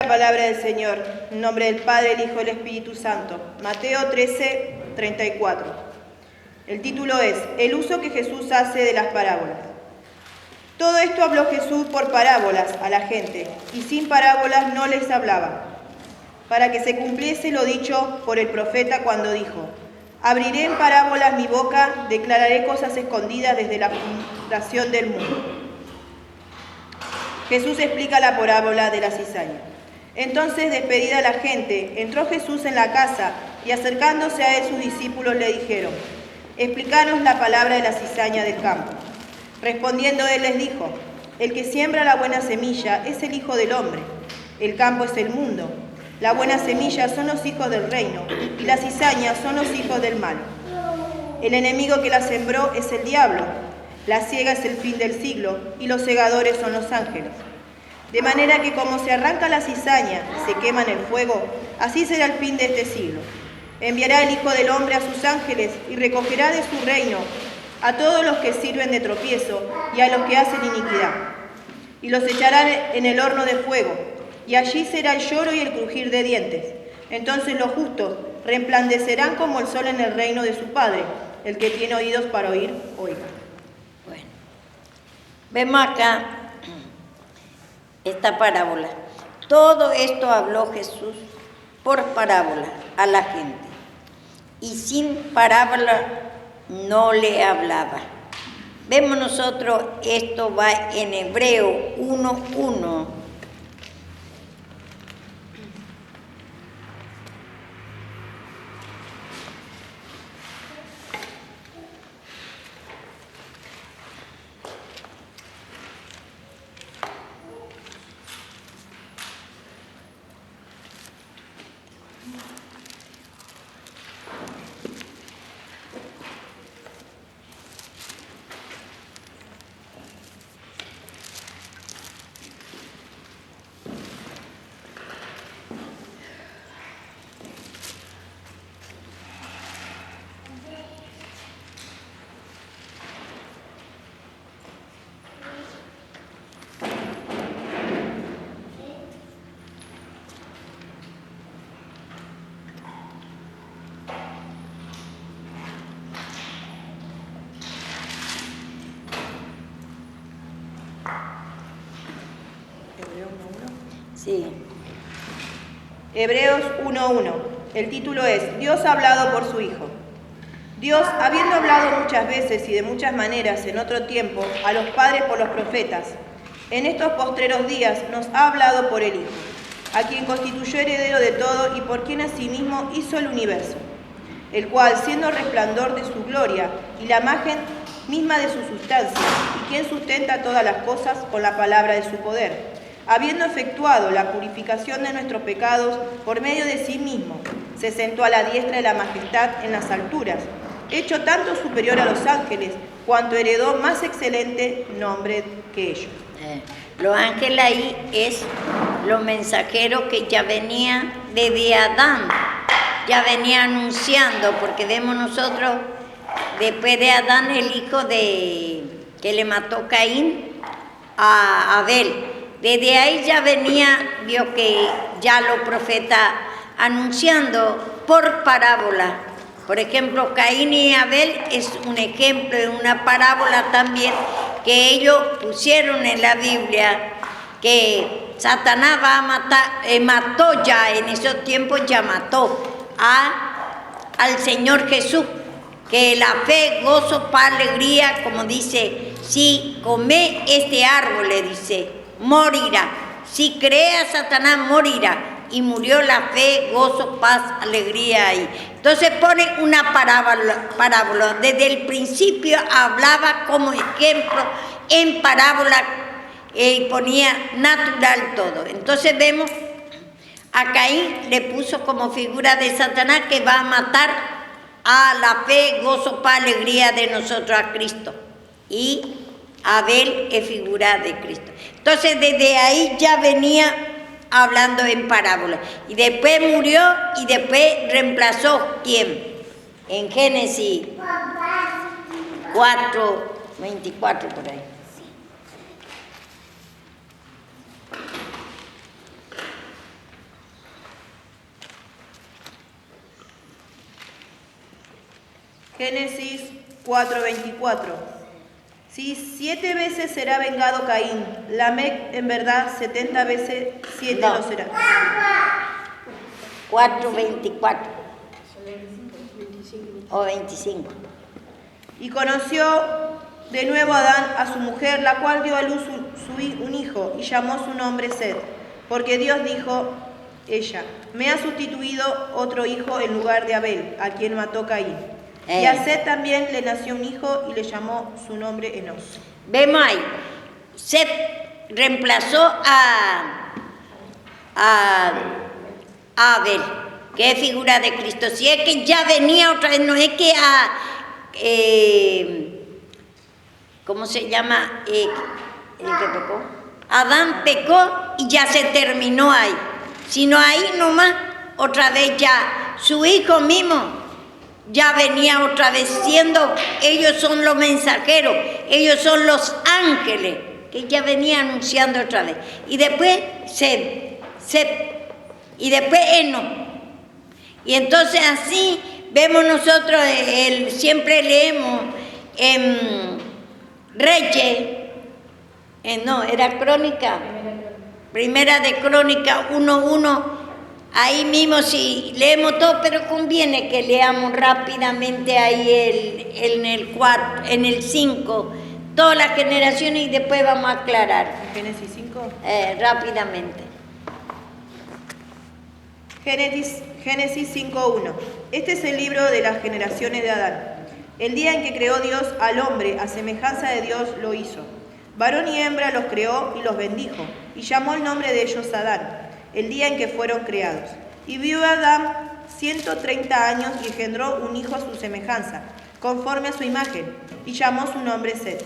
Palabra del Señor, en nombre del Padre, el Hijo y el Espíritu Santo. Mateo 13, 34. El título es El uso que Jesús hace de las parábolas. Todo esto habló Jesús por parábolas a la gente, y sin parábolas no les hablaba, para que se cumpliese lo dicho por el profeta cuando dijo: abriré en parábolas mi boca, declararé cosas escondidas desde la fundación del mundo. Jesús explica la parábola de la cizaña. Entonces, despedida la gente, entró Jesús en la casa y acercándose a él sus discípulos le dijeron: explícanos la palabra de la cizaña del campo. Respondiendo él les dijo: el que siembra la buena semilla es el Hijo del Hombre. El campo es el mundo. La buena semilla son los hijos del reino y la cizaña son los hijos del mal. El enemigo que la sembró es el diablo. La siega es el fin del siglo y los segadores son los ángeles. De manera que como se arranca la cizaña y se quema en el fuego, así será el fin de este siglo. Enviará el Hijo del Hombre a sus ángeles y recogerá de su reino a todos los que sirven de tropiezo y a los que hacen iniquidad. Y los echará en el horno de fuego, y allí será el lloro y el crujir de dientes. Entonces los justos resplandecerán como el sol en el reino de su Padre. El que tiene oídos para oír, oiga. Bueno, vemos acá esta parábola. Todo esto habló Jesús por parábola a la gente, y sin parábola no le hablaba. Vemos nosotros, esto va en Hebreo 1:1. Sí. Hebreos 1:1. El título es Dios ha hablado por su Hijo. Dios, habiendo hablado muchas veces y de muchas maneras en otro tiempo a los padres por los profetas, en estos postreros días nos ha hablado por el Hijo, a quien constituyó heredero de todo y por quien asimismo hizo el universo, el cual, siendo resplandor de su gloria y la imagen misma de su sustancia, y quien sustenta todas las cosas con la palabra de su poder, habiendo efectuado la purificación de nuestros pecados por medio de sí mismo, se sentó a la diestra de la majestad en las alturas, hecho tanto superior a los ángeles, cuanto heredó más excelente nombre que ellos. Los ángeles ahí es los mensajeros que ya venía desde Adán, ya venía anunciando, porque vemos nosotros, después de Adán, el hijo de que le mató Caín a Abel. Desde ahí ya venía, vio que ya los profetas anunciando por parábola. Por ejemplo, Caín y Abel es un ejemplo de una parábola también que ellos pusieron en la Biblia, que Satanás va a matar, mató ya, en esos tiempos ya mató al Señor Jesús, que la fe, gozo, paz, alegría, como dice, si come este árbol, le dice, morirá. Si cree a Satanás, morirá. Y murió la fe, gozo, paz, alegría ahí. Entonces pone una parábola. Desde el principio hablaba como ejemplo en parábola y ponía natural todo. Entonces vemos a Caín, le puso como figura de Satanás que va a matar a la fe, gozo, paz, alegría de nosotros a Cristo. Y Abel es figura de Cristo. Entonces desde ahí ya venía hablando en parábola. Y después murió y después reemplazó ¿quién? En Génesis 4:24 por ahí. Génesis 4:24. Si 7 veces será vengado Caín, Lamec en verdad 70 veces 7 No. lo será. 4:24 o 25. Y conoció de nuevo Adán a su mujer, la cual dio a luz un hijo, y llamó su nombre Set, porque Dios dijo ella, me ha sustituido otro hijo en lugar de Abel, a quien mató Caín. Y a Set también le nació un hijo y le llamó su nombre Enos. Vemos ahí, Set reemplazó a Abel, que es figura de Cristo. Si es que ya venía otra vez, no es que ¿cómo se llama? El que pecó. Adán pecó y ya se terminó ahí. Sino ahí nomás, otra vez ya, su hijo mismo ya venía otra vez siendo, ellos son los mensajeros, ellos son los ángeles, que ya venía anunciando otra vez. Y después Set, y después Enoc. Y entonces así vemos nosotros, siempre leemos en Reyes, no, era Crónica, Primera de Crónica 1:1, ahí mismo si leemos todo, pero conviene que leamos rápidamente ahí en el 5, todas las generaciones y después vamos a aclarar. Génesis 5. Rápidamente. Génesis 5:1. Este es el libro de las generaciones de Adán. El día en que creó Dios al hombre, a semejanza de Dios lo hizo. Varón y hembra los creó y los bendijo, y llamó el nombre de ellos Adán, el día en que fueron creados. Y vivió Adán 130 años y engendró un hijo a su semejanza, conforme a su imagen, y llamó su nombre Set.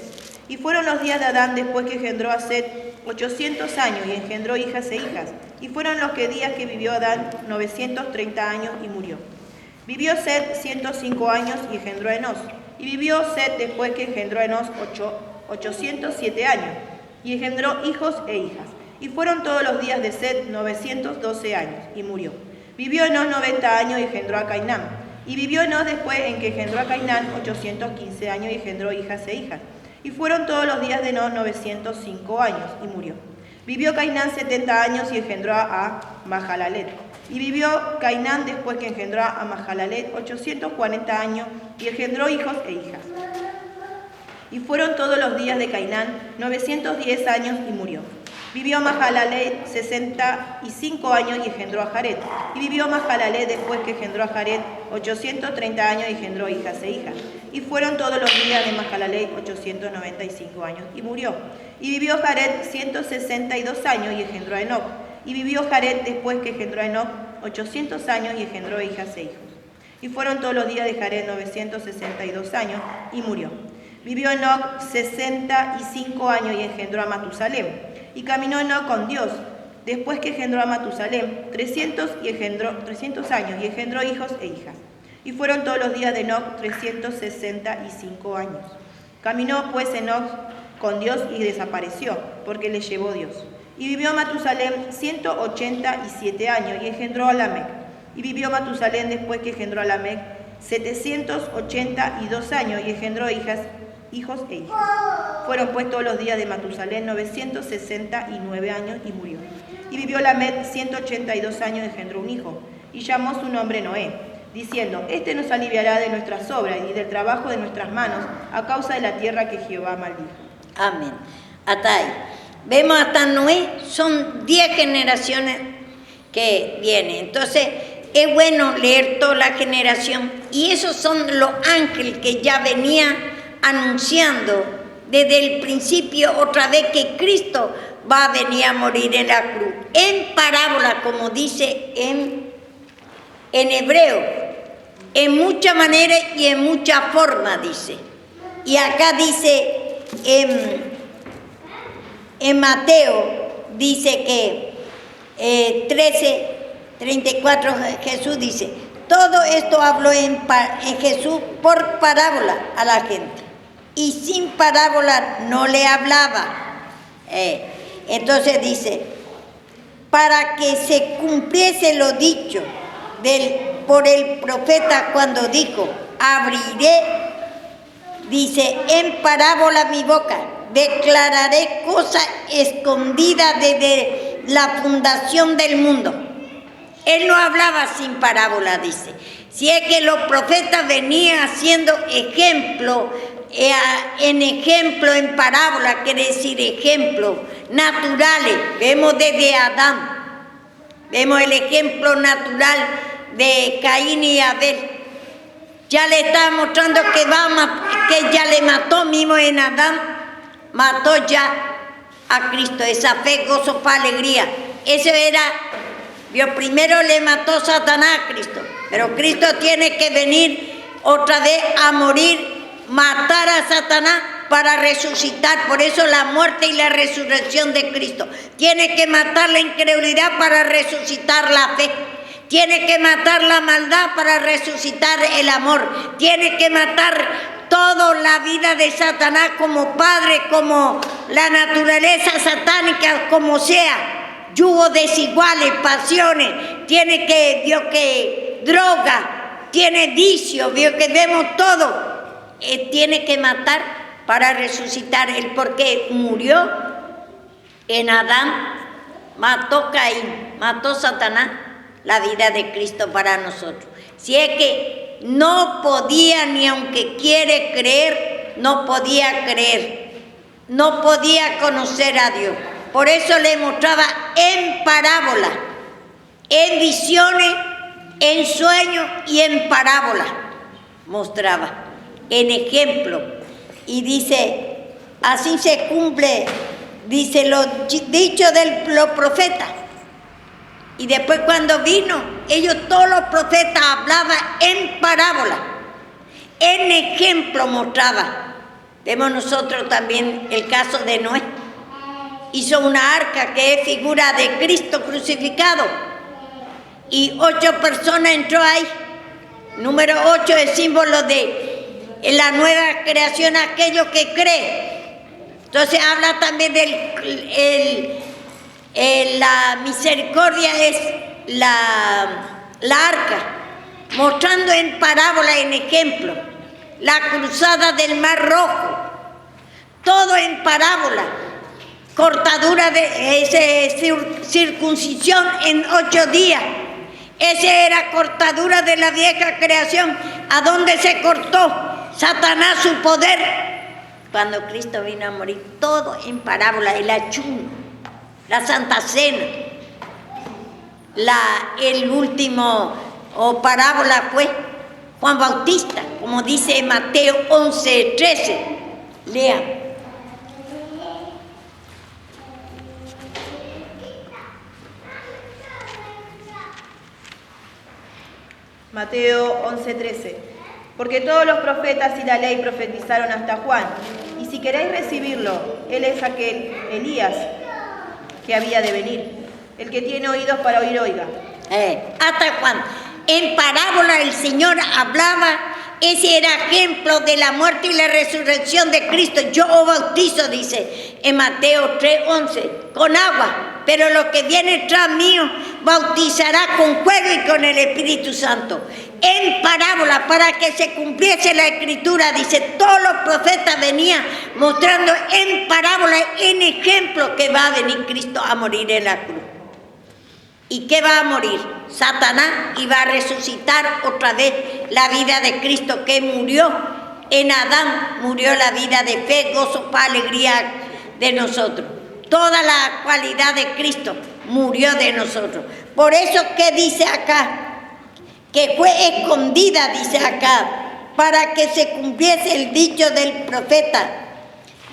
Y fueron los días de Adán después que engendró a Set 800 años y engendró hijas e hijas. Y fueron los días que vivió Adán 930 años y murió. Vivió Set 105 años y engendró a Enos. Y vivió Set después que engendró a Enos 807 años y engendró hijos e hijas. Y fueron todos los días de Set 912 años y murió. Vivió Enos 90 años y engendró a Cainán. Y vivió Enos después en que engendró a Cainán 815 años y engendró hijas e hijas. Y fueron todos los días de Enos 905 años y murió. Vivió Cainán 70 años y engendró a Mahalalet. Y vivió Cainán después que engendró a Mahalalet 840 años y engendró hijos e hijas. Y fueron todos los días de Cainán 910 años y murió. Vivió Mahalalet 65 años y engendró a Jared. Y vivió Mahalalet después que engendró a Jared 830 años y engendró hijas e hijas. Y fueron todos los días de Mahalalet 895 años y murió. Y vivió Jared 162 años y engendró a Enoc. Y vivió Jared después que engendró a Enoc 800 años y engendró hijas e hijos. Y fueron todos los días de Jared 962 años y murió. Vivió Enoc 65 años y engendró a Matusalem. Y caminó Enoc con Dios, después que engendró a Matusalem 300 años y engendró hijos e hijas. Y fueron todos los días de Enoc 365 años. Caminó pues Enoc con Dios y desapareció, porque le llevó Dios. Y vivió Matusalem 187 años y engendró a Lamec. Y vivió Matusalem después que engendró a Lamec 782 años y engendró hijos e hijas. Fueron pues todos los días de Matusalem 969 años y murió. Y vivió Lamec 182 años y engendró un hijo, y llamó su nombre Noé, diciendo, este nos aliviará de nuestras obras y del trabajo de nuestras manos, a causa de la tierra que Jehová maldijo. Amén. Hasta ahí. Vemos hasta Noé, son 10 generaciones que vienen. Entonces, es bueno leer toda la generación. Y esos son los ángeles que ya venían anunciando desde el principio otra vez que Cristo va a venir a morir en la cruz. En parábola, como dice en hebreo, en muchas maneras y en muchas formas dice. Y acá dice en Mateo, dice que 13:34 Jesús dice, todo esto habló en Jesús por parábola a la gente. Y sin parábola no le hablaba. Entonces dice, para que se cumpliese lo dicho por el profeta cuando dijo, abriré, dice, en parábola mi boca, declararé cosas escondidas desde la fundación del mundo. Él no hablaba sin parábola, dice. Si es que los profetas venían haciendo ejemplo, en parábola, quiere decir ejemplos naturales. Vemos desde Adán, vemos el ejemplo natural de Caín y Abel. Ya le estaba mostrando que ya le mató mismo en Adán, mató ya a Cristo. Esa fe, gozo, paz, alegría. Eso era, Dios primero le mató Satanás a Cristo, pero Cristo tiene que venir otra vez a morir, matar a Satanás para resucitar. Por eso la muerte y la resurrección de Cristo. Tiene que matar la incredulidad para resucitar la fe. Tiene que matar la maldad para resucitar el amor. Tiene que matar toda la vida de Satanás como padre, como la naturaleza satánica, como sea. Yugos desiguales, pasiones. Tiene que, Dios, que droga, tiene vicio, Dios, que vemos todo. Tiene que matar para resucitar él, porque murió en Adán, mató Caín, mató Satanás, la vida de Cristo para nosotros. Si es que no podía, ni aunque quiere creer, no podía creer, no podía conocer a Dios. Por eso le mostraba en parábola, en visiones, en sueños y en parábola. Mostraba, en ejemplo. Y dice, así se cumple, dice, lo dicho de los profetas. Y después cuando vino, todos los profetas hablaban en parábola, en ejemplo mostraba. Vemos nosotros también el caso de Noé. Hizo una arca que es figura de Cristo crucificado. Y 8 personas entró ahí. Número 8 es símbolo de la nueva creación, aquello que cree. Entonces habla también de la misericordia, es la arca, mostrando en parábola, en ejemplo, la cruzada del Mar Rojo, todo en parábola, cortadura de circuncisión en 8 días. Esa era cortadura de la vieja creación. ¿A dónde se cortó Satanás su poder? Cuando Cristo vino a morir, todo en parábola, el ayuno, la Santa Cena, el último parábola fue Juan Bautista, como dice Mateo 11:13. Lean. Mateo 11:13. Porque todos los profetas y la ley profetizaron hasta Juan. Y si queréis recibirlo, él es aquel Elías que había de venir. El que tiene oídos para oír, oiga. Hasta Juan. En parábola el Señor hablaba. Ese era ejemplo de la muerte y la resurrección de Cristo. Yo os bautizo, dice en Mateo 3:11, con agua, pero lo que viene tras mío bautizará con fuego y con el Espíritu Santo. En parábola, para que se cumpliese la Escritura, dice, todos los profetas venían mostrando en parábola, en ejemplo, que va a venir Cristo a morir en la cruz. ¿Y qué va a morir? Satanás, y va a resucitar otra vez la vida de Cristo que murió. En Adán murió la vida de fe, gozo, paz, alegría de nosotros. Toda la cualidad de Cristo murió de nosotros. Por eso, ¿qué dice acá? Que fue escondida, dice acá, para que se cumpliese el dicho del profeta.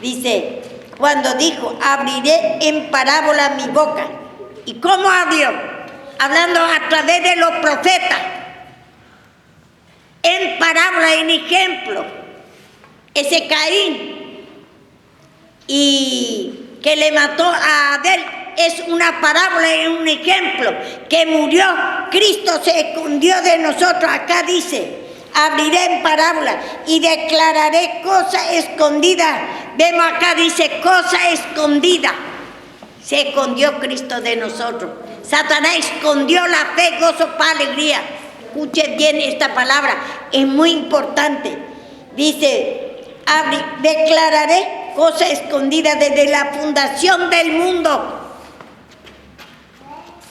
Dice, cuando dijo, abriré en parábola mi boca. ¿Y cómo abrió? Hablando a través de los profetas. En parábola, en ejemplo. Ese Caín y que le mató a Abel es una parábola, es un ejemplo. Que murió, Cristo se escondió de nosotros. Acá dice, abriré en parábola y declararé cosas escondidas. Vemos acá, dice, cosa escondida. Se escondió Cristo de nosotros. Satanás escondió la fe, gozo, paz, alegría. escuche bien esta palabra, es muy importante. Dice, declararé cosas escondidas desde la fundación del mundo,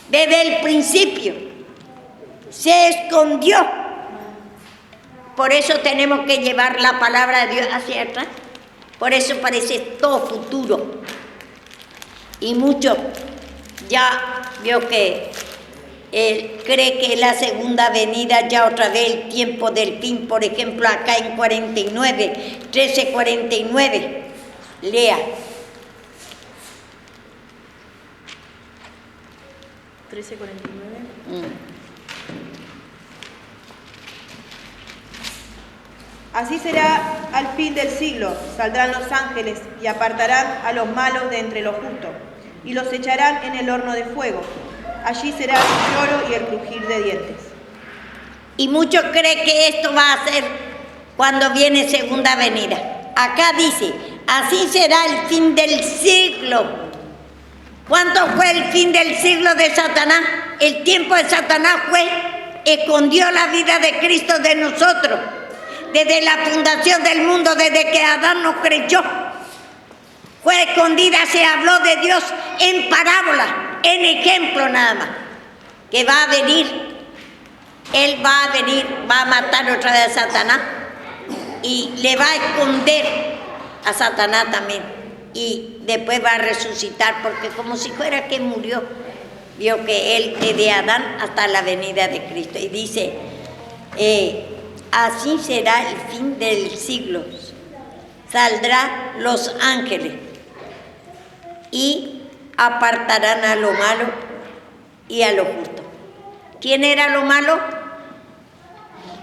desde el principio. Se escondió. Por eso tenemos que llevar la palabra de Dios hacia atrás. Por eso parece todo futuro. Y mucho ya vio que él cree que la segunda venida ya otra vez el tiempo del fin. Por ejemplo, acá en 49, 13:49. Lea. 13:49. Así será al fin del siglo, saldrán los ángeles y apartarán a los malos de entre los justos, y los echarán en el horno de fuego. Allí será el lloro y el crujir de dientes. Y muchos creen que esto va a ser cuando viene segunda venida. Acá dice, así será el fin del siglo. ¿Cuánto fue el fin del siglo de Satanás? El tiempo de Satanás escondió la vida de Cristo de nosotros. Desde la fundación del mundo, desde que Adán nos creyó, fue escondida. Se habló de Dios en parábola, en ejemplo nada más, que va a venir, Él va a venir, va a matar otra vez a Satanás y le va a esconder a Satanás también, y después va a resucitar, porque como si fuera que murió, vio que Él desde Adán hasta la venida de Cristo. Y dice, así será el fin del siglo. Saldrán los ángeles y apartarán a lo malo y a lo justo. ¿Quién era lo malo?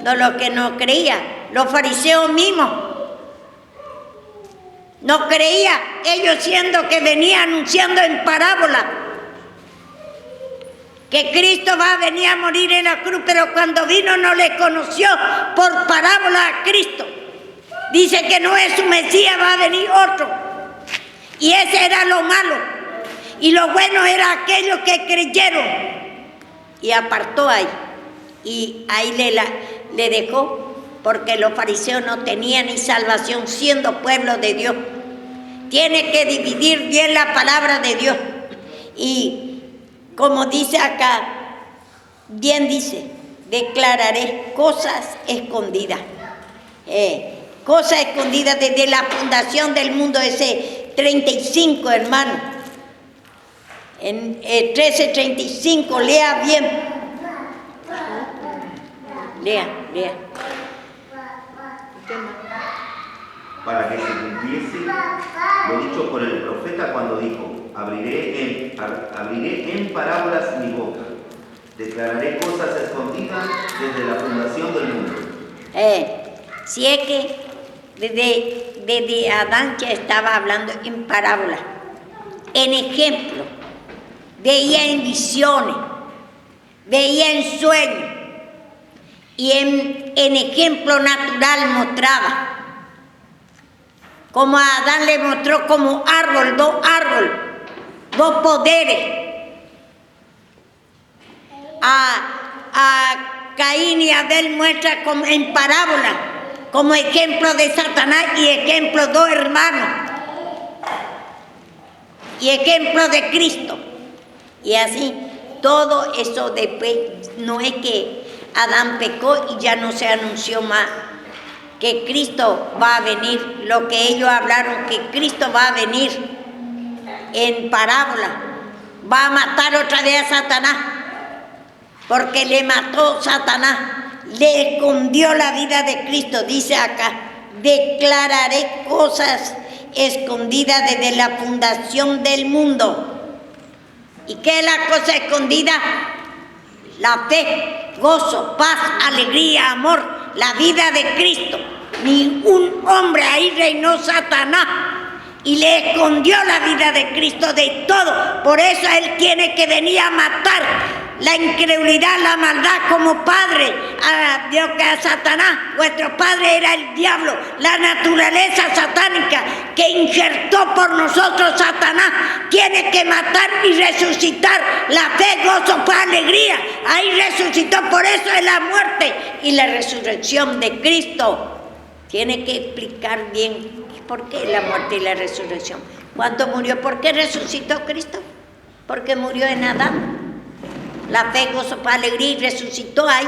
No, los que no creían, los fariseos mismos. No creían, ellos siendo que venía anunciando en parábola que Cristo va a venir a morir en la cruz, pero cuando vino no le conoció por parábola a Cristo. Dice que no es su Mesías, va a venir otro. Y ese era lo malo. Y lo bueno era aquellos que creyeron. Y apartó ahí. Y ahí le dejó, porque los fariseos no tenían ni salvación siendo pueblo de Dios. Tiene que dividir bien la palabra de Dios. Y como dice acá, bien dice, declararé cosas escondidas. Cosas escondidas desde la fundación del mundo, ese 35, hermano. En 13:35, lea bien. Lea. Para que se cumpliese lo dicho por el profeta cuando dijo, abriré en parábolas mi boca, declararé cosas escondidas desde la fundación del mundo. Si es que desde Adán ya estaba hablando en parábolas, en ejemplo, veía en visiones, veía en sueños, y en ejemplo natural mostraba. Como a Adán le mostró como árbol, dos poderes. A Caín y Abel muestra como en parábola, como ejemplo de Satanás y ejemplo dos hermanos. Y ejemplo de Cristo. Y así, todo eso después, no es que Adán pecó y ya no se anunció más que Cristo va a venir, lo que ellos hablaron, que Cristo va a venir en parábola, va a matar otra vez a Satanás, porque le mató Satanás, le escondió la vida de Cristo. Dice acá, declararé cosas escondidas desde la fundación del mundo. ¿Y qué es la cosa escondida? La fe, gozo, paz, alegría, amor, la vida de Cristo. Ningún hombre, ahí reinó Satanás y le escondió la vida de Cristo de todo. Por eso Él tiene que venir a matar la incredulidad, la maldad como padre a Dios, que a Satanás. Vuestro padre era el diablo, la naturaleza satánica que injertó por nosotros Satanás. Tiene que matar y resucitar. La fe, gozo, paz, alegría. Ahí resucitó, por eso es la muerte y la resurrección de Cristo. Tiene que explicar bien por qué la muerte y la resurrección. ¿Cuánto murió? ¿Por qué resucitó Cristo? Porque murió en Adán. La fe, gozo, paz, alegría, y resucitó ahí.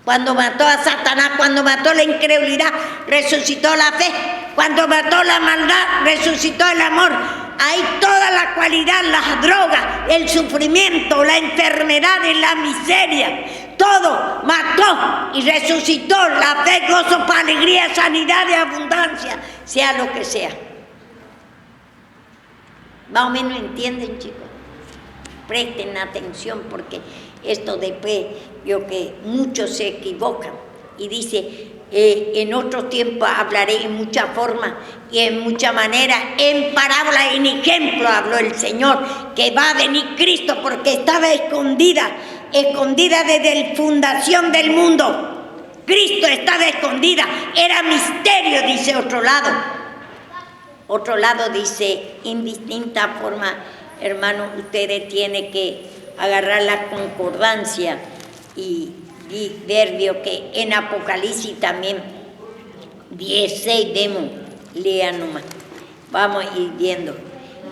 Cuando mató a Satanás, cuando mató la incredulidad, resucitó la fe. Cuando mató la maldad, resucitó el amor. Ahí toda la cualidad, las drogas, el sufrimiento, la enfermedad y la miseria, todo mató y resucitó la fe, gozo, paz, alegría, sanidad y abundancia, sea lo que sea. Más o menos entienden, chicos. Presten atención, porque esto después veo que muchos se equivocan y dice, en otro tiempo hablaré en muchas formas y en muchas maneras, en parábolas, en ejemplo habló el Señor, que va a venir Cristo, porque estaba escondida desde la fundación del mundo. Cristo estaba escondida, era misterio, dice otro lado. Otro lado dice, en distinta forma, hermanos, ustedes tienen que agarrar la concordancia y ver, vio que en Apocalipsis también 16 vemos, lean nomás, vamos a ir viendo.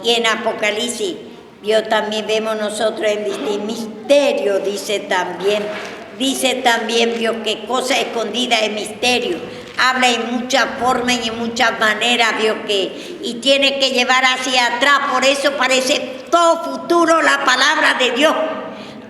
Y en Apocalipsis, vio también vemos nosotros en este misterio, dice también, vio que cosa escondida es misterio. Habla en muchas formas y en muchas maneras, vio que, y tiene que llevar hacia atrás, por eso parece todo futuro la palabra de Dios.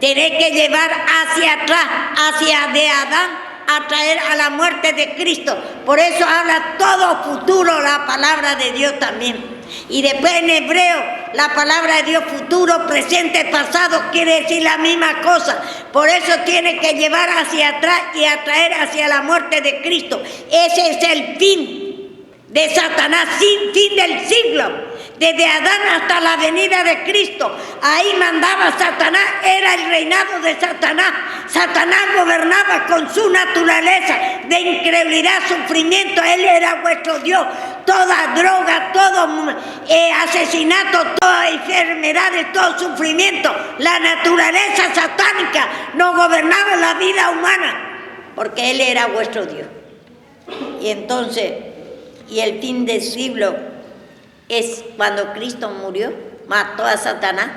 Tiene que llevar hacia atrás, hacia de Adán, a traer a la muerte de Cristo. Por eso habla todo futuro la palabra de Dios también. Y después en hebreo, la palabra de Dios futuro, presente, pasado, quiere decir la misma cosa. Por eso tiene que llevar hacia atrás y atraer hacia la muerte de Cristo. Ese es el fin de Satanás, sin fin del siglo. Desde Adán hasta la venida de Cristo, ahí mandaba Satanás, era el reinado de Satanás. Satanás gobernaba con su naturaleza de incredulidad, sufrimiento. Él era vuestro Dios. Toda droga, todo asesinato, toda enfermedad, todo sufrimiento, la naturaleza satánica no gobernaba la vida humana, porque Él era vuestro Dios. Y entonces, y el fin del siglo es cuando Cristo murió, mató a Satanás,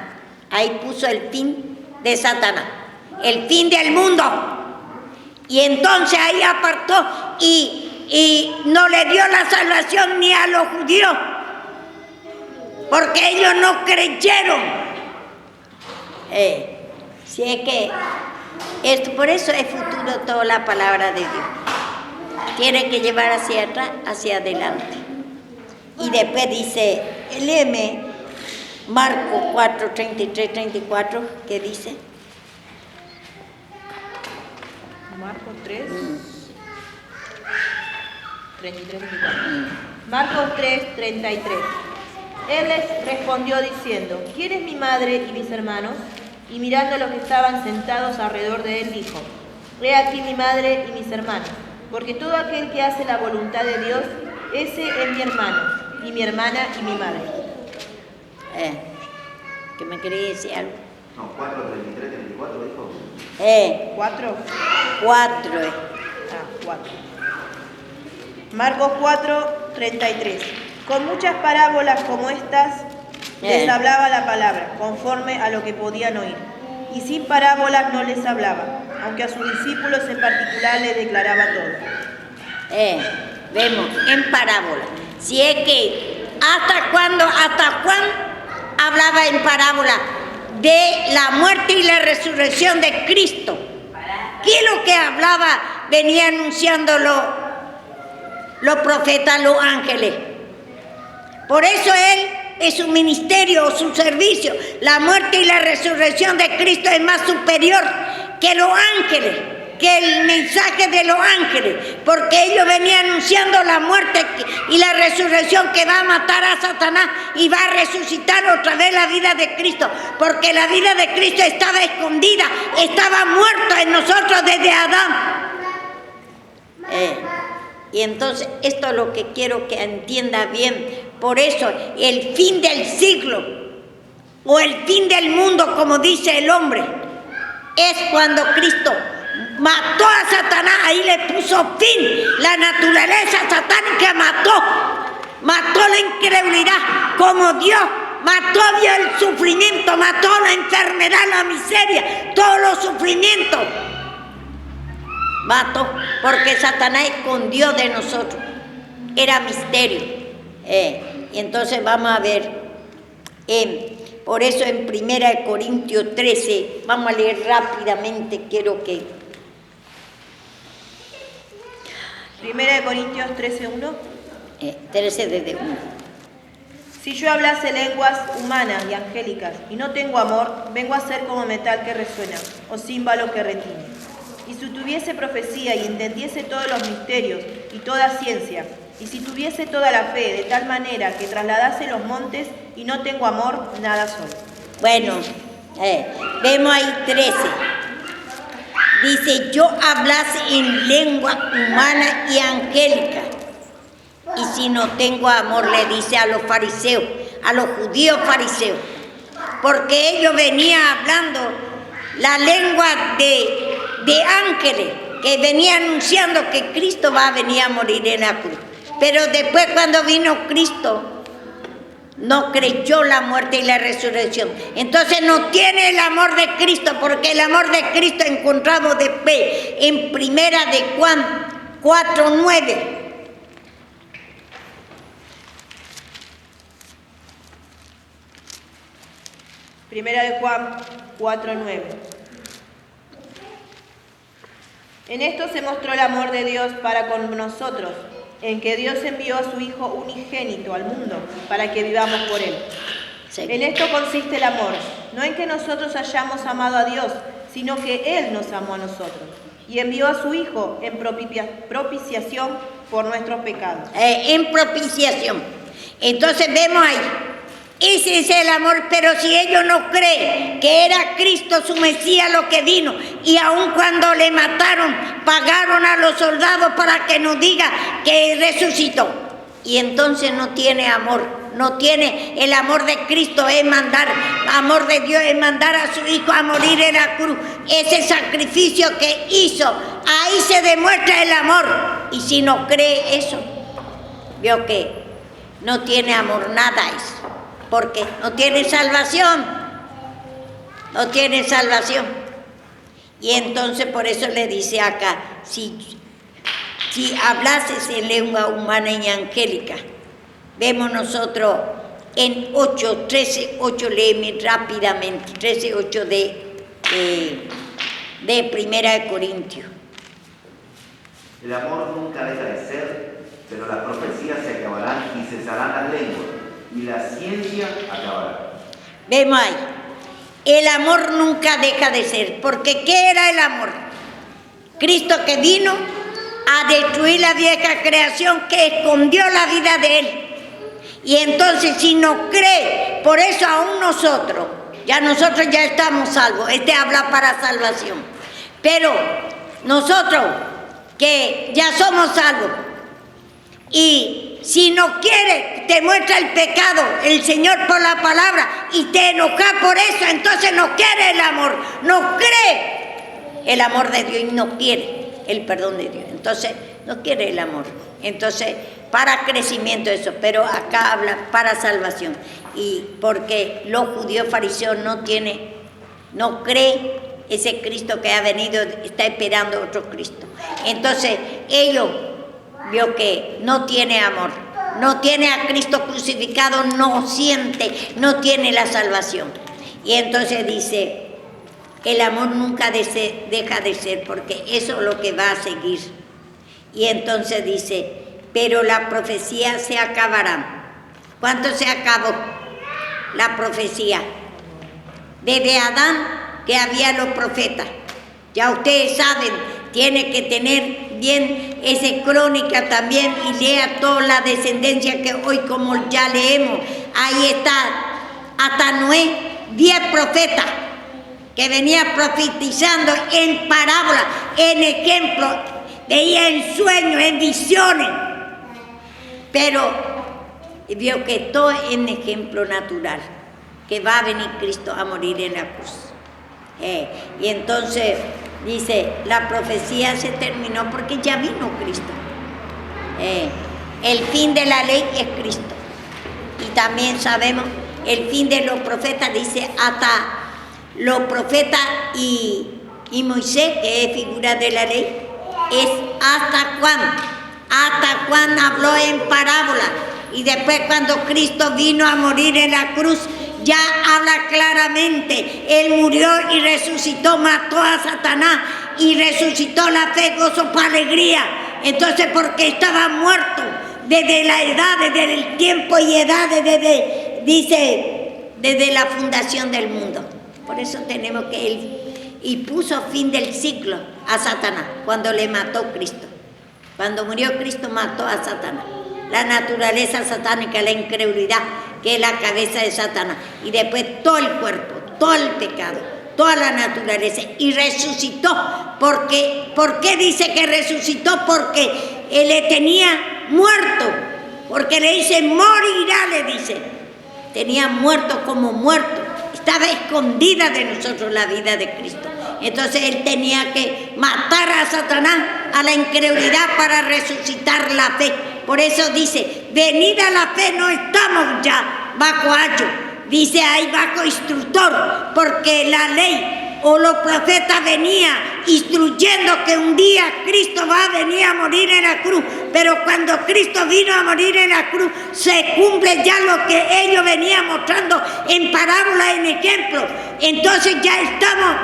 ahí puso el fin de Satanás, el fin del mundo. Y entonces ahí apartó y no le dio la salvación ni a los judíos, porque ellos no creyeron. Si es que esto, por eso es futuro toda la palabra de Dios. Tiene que llevar hacia atrás, hacia adelante. Y después dice, léeme Marcos 4, 33, 34, ¿qué dice? Marcos 3, 33, 34. Marcos 3, 33. Él les respondió diciendo, ¿quién es mi madre y mis hermanos? Y mirando a los que estaban sentados alrededor de él, dijo, he aquí mi madre y mis hermanos, porque todo aquel que hace la voluntad de Dios, ese es mi hermano, y mi hermana y mi madre. ¿Qué me quería decir algo? No, 4, 33, 34 dijo. 4. 4. 4. Marcos 4, 33. Con muchas parábolas como estas les hablaba la palabra, conforme a lo que podían oír. Y sin parábolas no les hablaba, aunque a sus discípulos en particular les declaraba todo. Vemos, en parábola. Si es que, ¿hasta cuándo hablaba en parábola? De la muerte y la resurrección de Cristo. ¿Qué es lo que hablaba? Venía anunciando los profetas, los ángeles. Por eso él, es su ministerio, su servicio. La muerte y la resurrección de Cristo es más superior que los ángeles. que el mensaje de los ángeles, porque ellos venían anunciando la muerte y la resurrección, que va a matar a Satanás y va a resucitar otra vez la vida de Cristo, porque la vida de Cristo estaba escondida, estaba muerta en nosotros desde Adán. Y entonces esto es lo que quiero que entienda bien. Por eso el fin del siglo o el fin del mundo, como dice el hombre, es cuando Cristo mató a Satanás. Ahí le puso fin. La naturaleza satánica mató la incredulidad, como Dios mató el sufrimiento, mató la enfermedad, la miseria, todos los sufrimientos. Mató, porque Satanás escondió de nosotros. Era misterio. Y entonces vamos a ver. Por eso en 1 Corintios 13, vamos a leer rápidamente, quiero que... 1 Corintios 13:1. 13 desde 1. Si yo hablase lenguas humanas y angélicas y no tengo amor, vengo a ser como metal que resuena o címbalo que retiñe. Y si tuviese profecía y entendiese todos los misterios y toda ciencia, y si tuviese toda la fe de tal manera que trasladase los montes y no tengo amor, nada soy. Bueno, vemos ahí 13. Dice, yo hablase en lengua humana y angélica, y si no tengo amor, le dice a los fariseos, a los judíos fariseos, porque ellos venían hablando la lengua de ángeles, que venía anunciando que Cristo va a venir a morir en la cruz. Pero después, cuando vino Cristo, no creyó la muerte y la resurrección. Entonces no tiene el amor de Cristo, porque el amor de Cristo encontramos después en 1 de Juan 4:9. Primera de Juan 4:9. En esto se mostró el amor de Dios para con nosotros, en que Dios envió a su Hijo unigénito al mundo para que vivamos por Él. Sí. En esto consiste el amor, no en que nosotros hayamos amado a Dios, sino que Él nos amó a nosotros y envió a su Hijo en propiciación por nuestros pecados. En propiciación. Entonces vemos ahí, ese es el amor. Pero si ellos no creen que era Cristo su Mesías lo que vino, y aun cuando le mataron, pagaron a los soldados para que nos diga que resucitó, y entonces no tiene amor, no tiene el amor de Cristo, es mandar, amor de Dios es mandar a su Hijo a morir en la cruz, ese sacrificio que hizo, ahí se demuestra el amor. Y si no cree eso, veo que no tiene amor, nada es. Porque no tiene salvación, no tiene salvación. Y entonces por eso le dice acá, si hablases en lengua humana y angélica, vemos nosotros en 13:8, léeme rápidamente, 13:8 de 1 de Corintios. El amor nunca deja de ser, pero las profecías se acabarán y cesarán las lenguas, y la ciencia acabará. Vemos ahí, el amor nunca deja de ser, porque ¿qué era el amor? Cristo que vino a destruir la vieja creación que escondió la vida de Él. Y entonces si no cree, por eso aún nosotros ya estamos salvos. Este habla para salvación. Pero nosotros que ya somos salvos, y si no quiere, te muestra el pecado el Señor por la palabra y te enoja por eso, entonces no quiere el amor, no cree el amor de Dios y no quiere el perdón de Dios. Entonces no quiere el amor. Entonces para crecimiento eso, pero acá habla para salvación. Y porque los judíos fariseos no cree ese Cristo que ha venido, está esperando otro Cristo. Entonces ellos vio que no tiene amor, no tiene a Cristo crucificado, no siente, no tiene la salvación. Y entonces dice, el amor nunca deja de ser, porque eso es lo que va a seguir. Y entonces dice, pero la profecía se acabará. ¿Cuánto se acabó la profecía? Desde Adán, que había los profetas. Ya ustedes saben, tiene que tener bien esa crónica también y lea toda la descendencia que hoy como ya leemos. Ahí está, hasta Noé, 10 profetas que venía profetizando en parábolas, en ejemplos, veía en sueños, en visiones, pero vio que todo es en ejemplo natural, que va a venir Cristo a morir en la cruz. Y entonces dice, la profecía se terminó porque ya vino Cristo. El fin de la ley es Cristo. Y también sabemos, el fin de los profetas, dice, hasta los profetas y Moisés, que es figura de la ley, es hasta Juan habló en parábola. Y después cuando Cristo vino a morir en la cruz, ya habla claramente. Él murió y resucitó, mató a Satanás y resucitó la fe, gozo, para alegría. Entonces, porque estaba muerto desde la edad, desde el tiempo y edad, desde la fundación del mundo. Por eso tenemos que él, y puso fin del ciclo a Satanás cuando le mató Cristo. Cuando murió Cristo mató a Satanás. La naturaleza satánica, la incredulidad, que es la cabeza de Satanás. Y después todo el cuerpo, todo el pecado, toda la naturaleza. Y resucitó. ¿Por qué dice que resucitó? Porque él le tenía muerto. Porque le dice, morirá, le dice. Tenía muerto como muerto. Estaba escondida de nosotros la vida de Cristo. Entonces él tenía que matar a Satanás, a la incredulidad, para resucitar la fe. Por eso dice, venida la fe, no estamos ya bajo ayo. Dice ahí bajo instructor, porque la ley o los profetas venían instruyendo que un día Cristo va a venir a morir en la cruz. Pero cuando Cristo vino a morir en la cruz, se cumple ya lo que ellos venían mostrando en parábolas, en ejemplos. Entonces ya estamos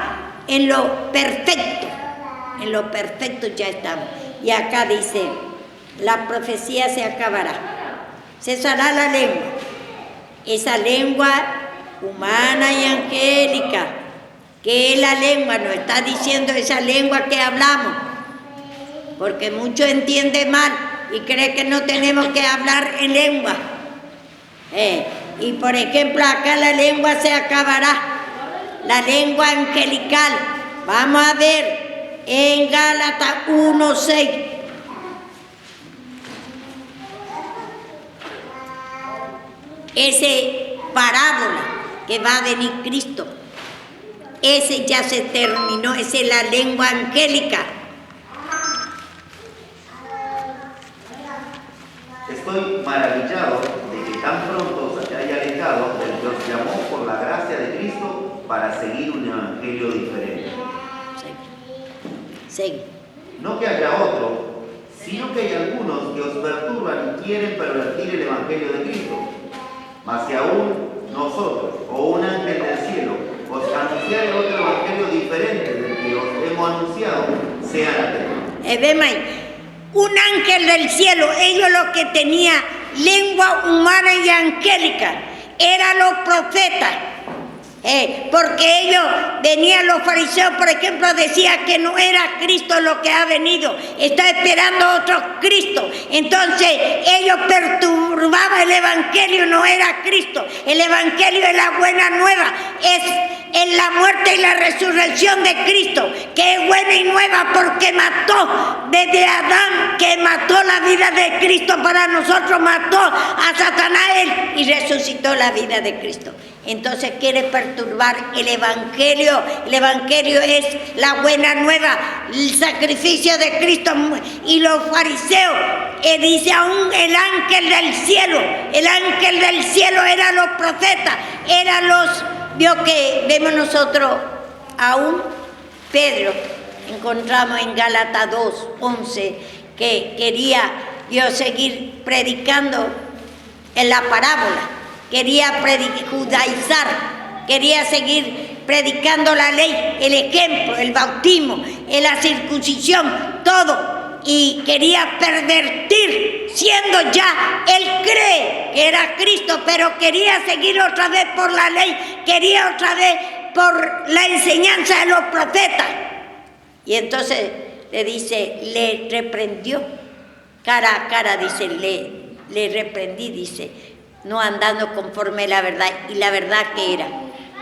en lo perfecto ya estamos. Y acá dice, la profecía se acabará, cesará la lengua, esa lengua humana y angélica, que es la lengua, nos está diciendo esa lengua que hablamos, porque muchos entienden mal y creen que no tenemos que hablar en lengua. Y por ejemplo acá la lengua se acabará, la lengua angelical. Vamos a ver en Gálatas 1:6. Ese parábola que va a venir Cristo, ese ya se terminó, esa es la lengua angélica. Estoy maravillado de que tan pronto se haya alejado del que os llamó por la gracia de Cristo para seguir un evangelio diferente. Sí. No que haya otro, sino que hay algunos que os perturban y quieren pervertir el evangelio de Cristo. Mas si aún nosotros o un ángel del cielo os anunciare otro evangelio diferente del que os hemos anunciado, sean atentos. Vemos ahí, un ángel del cielo, ellos lo que tenía lengua humana y angélica, eran los profetas. Porque ellos venían, los fariseos por ejemplo decían que no era Cristo lo que ha venido, está esperando otro Cristo. Entonces ellos perturbaban el evangelio, no era Cristo. El evangelio es la buena nueva, es en la muerte y la resurrección de Cristo, que es buena y nueva porque mató desde Adán, que mató la vida de Cristo para nosotros, mató a Satanás y resucitó la vida de Cristo. Entonces quiere perturbar el evangelio. El evangelio es la buena nueva, el sacrificio de Cristo. Y los fariseos, dice aún el ángel del cielo eran los profetas, eran los, vio que vemos nosotros aún Pedro, encontramos en Gálatas 2:11, que quería Dios seguir predicando en la parábola. Quería judaizar, quería seguir predicando la ley, el ejemplo, el bautismo, la circuncisión, todo. Y quería pervertir, siendo ya, él cree que era Cristo, pero quería seguir otra vez por la ley, quería otra vez por la enseñanza de los profetas. Y entonces le dice, le reprendió cara a cara, dice, le reprendí, dice, no andando conforme a la verdad. Y la verdad que era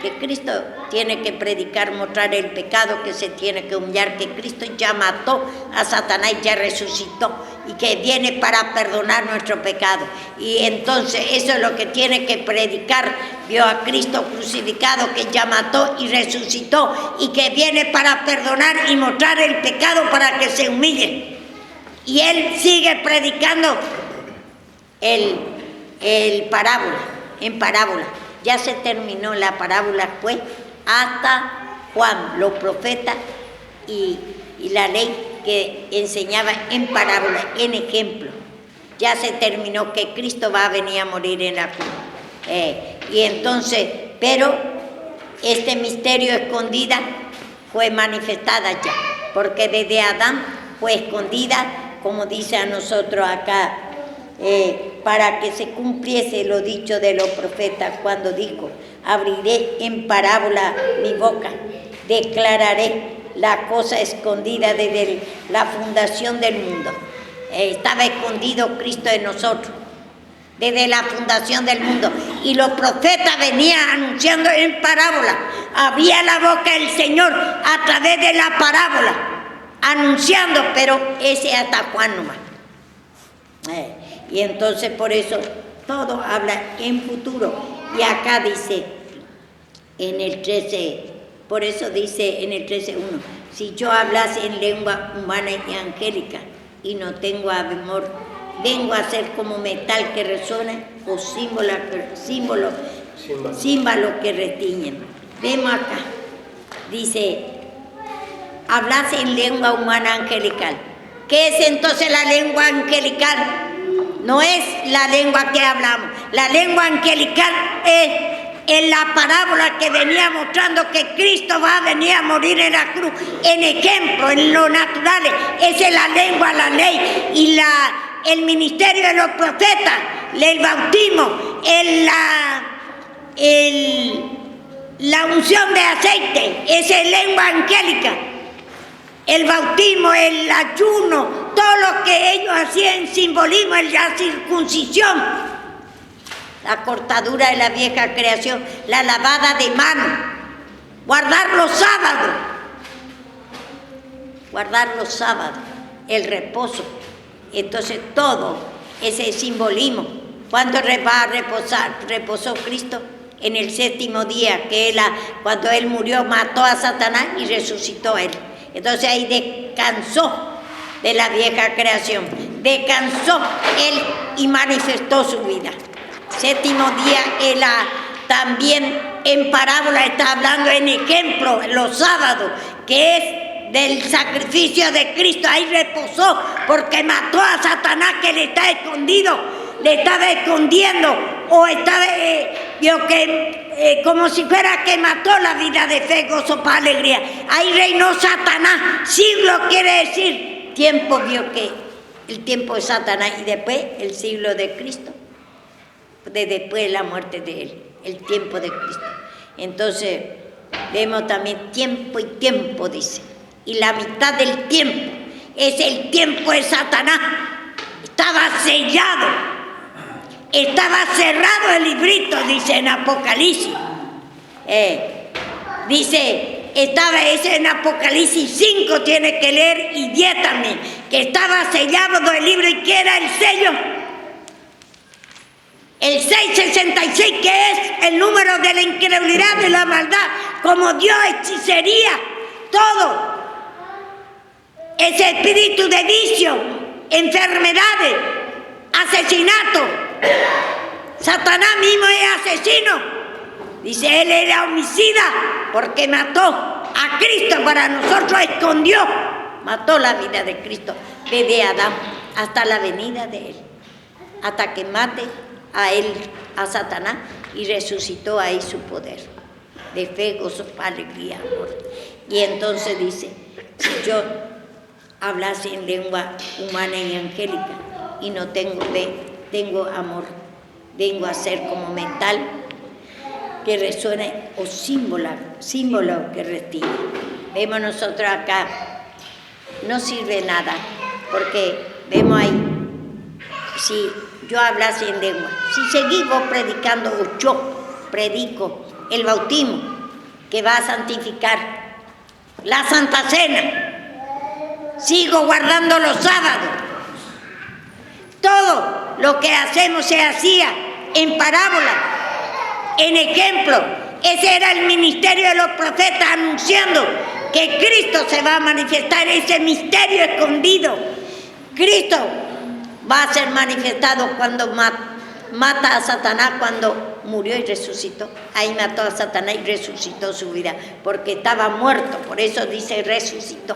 que Cristo tiene que predicar, mostrar el pecado, que se tiene que humillar, que Cristo ya mató a Satanás y ya resucitó, y que viene para perdonar nuestro pecado. Y entonces eso es lo que tiene que predicar. Vio a Cristo crucificado, que ya mató y resucitó, y que viene para perdonar y mostrar el pecado para que se humille. Y él sigue predicando en parábola. Ya se terminó la parábola, pues, hasta Juan, los profetas y la ley que enseñaba en parábola, en ejemplo. Ya se terminó, que Cristo va a venir a morir en la cruz. Y entonces, pero este misterio escondida fue manifestada ya, porque desde Adán fue escondida, como dice a nosotros acá, para que se cumpliese lo dicho de los profetas cuando dijo, abriré en parábola mi boca, declararé la cosa escondida desde la fundación del mundo. Estaba escondido Cristo en nosotros desde la fundación del mundo, y los profetas venían anunciando en parábola. Abría la boca el Señor a través de la parábola, anunciando, pero ese hasta Juan nomás. Y entonces por eso todo habla en futuro. Y acá dice en el 13, por eso dice en el 13:1, si yo hablase en lengua humana y angélica y no tengo amor, vengo a ser como metal que resuena o címbalo que retiñen. Vemos acá, dice, hablase en lengua humana angelical. ¿Qué es entonces la lengua angelical? No es la lengua que hablamos. La lengua angelical es en la parábola que venía mostrando que Cristo va a venir a morir en la cruz, en ejemplo, en lo natural. Esa es la lengua, la ley y el ministerio de los profetas, el bautismo, la unción de aceite, esa es lengua angélica. El bautismo, el ayuno, todo lo que ellos hacían, simbolismo, la circuncisión, la cortadura de la vieja creación, la lavada de manos, guardar los sábados, el reposo. Entonces todo ese simbolismo, cuando reposó Cristo en el 7º día, cuando Él murió, mató a Satanás y resucitó a Él. Entonces ahí descansó de la vieja creación, descansó Él y manifestó su vida. 7º día, Él también en parábola está hablando en ejemplo, los sábados, que es del sacrificio de Cristo. Ahí reposó porque mató a Satanás, que le está escondido, le estaba escondiendo, o estaba como si fuera que mató la vida de fe, gozo, paz, alegría. Ahí reinó Satanás. Siglo quiere decir tiempo, vio que el tiempo de Satanás, y después el siglo de Cristo, después de la muerte de Él, el tiempo de Cristo. Entonces vemos también tiempo y tiempo, dice, y la mitad del tiempo es el tiempo de Satanás. Estaba sellado. Estaba cerrado el librito, dice en Apocalipsis. Dice, ese en Apocalipsis 5, tiene que leer, y 10 también, que estaba sellado el libro, y que era el sello. El 666, que es el número de la incredulidad, de la maldad, como Dios, hechicería, todo. Ese espíritu de vicio, enfermedades, asesinato. Satanás mismo es asesino. Dice, él era homicida porque mató a Cristo para nosotros, escondió, mató la vida de Cristo desde Adán hasta la venida de Él, hasta que mate a él, a Satanás, y resucitó ahí su poder de fe, gozo, alegría, amor. Y entonces dice, si yo hablase en lengua humana y angélica y no tengo fe, tengo amor, vengo a ser como metal que resuene, o símbolo que retiene. Vemos nosotros acá no sirve nada, porque vemos ahí, si yo hablase en lengua, si seguimos predicando, o yo predico el bautismo que va a santificar la Santa Cena, sigo guardando los sábados, todo lo que hacemos se hacía en parábola, en ejemplo. Ese era el ministerio de los profetas, anunciando que Cristo se va a manifestar, ese misterio escondido. Cristo va a ser manifestado cuando mata a Satanás, cuando murió y resucitó. Ahí mató a Satanás y resucitó su vida, porque estaba muerto, por eso dice resucitó.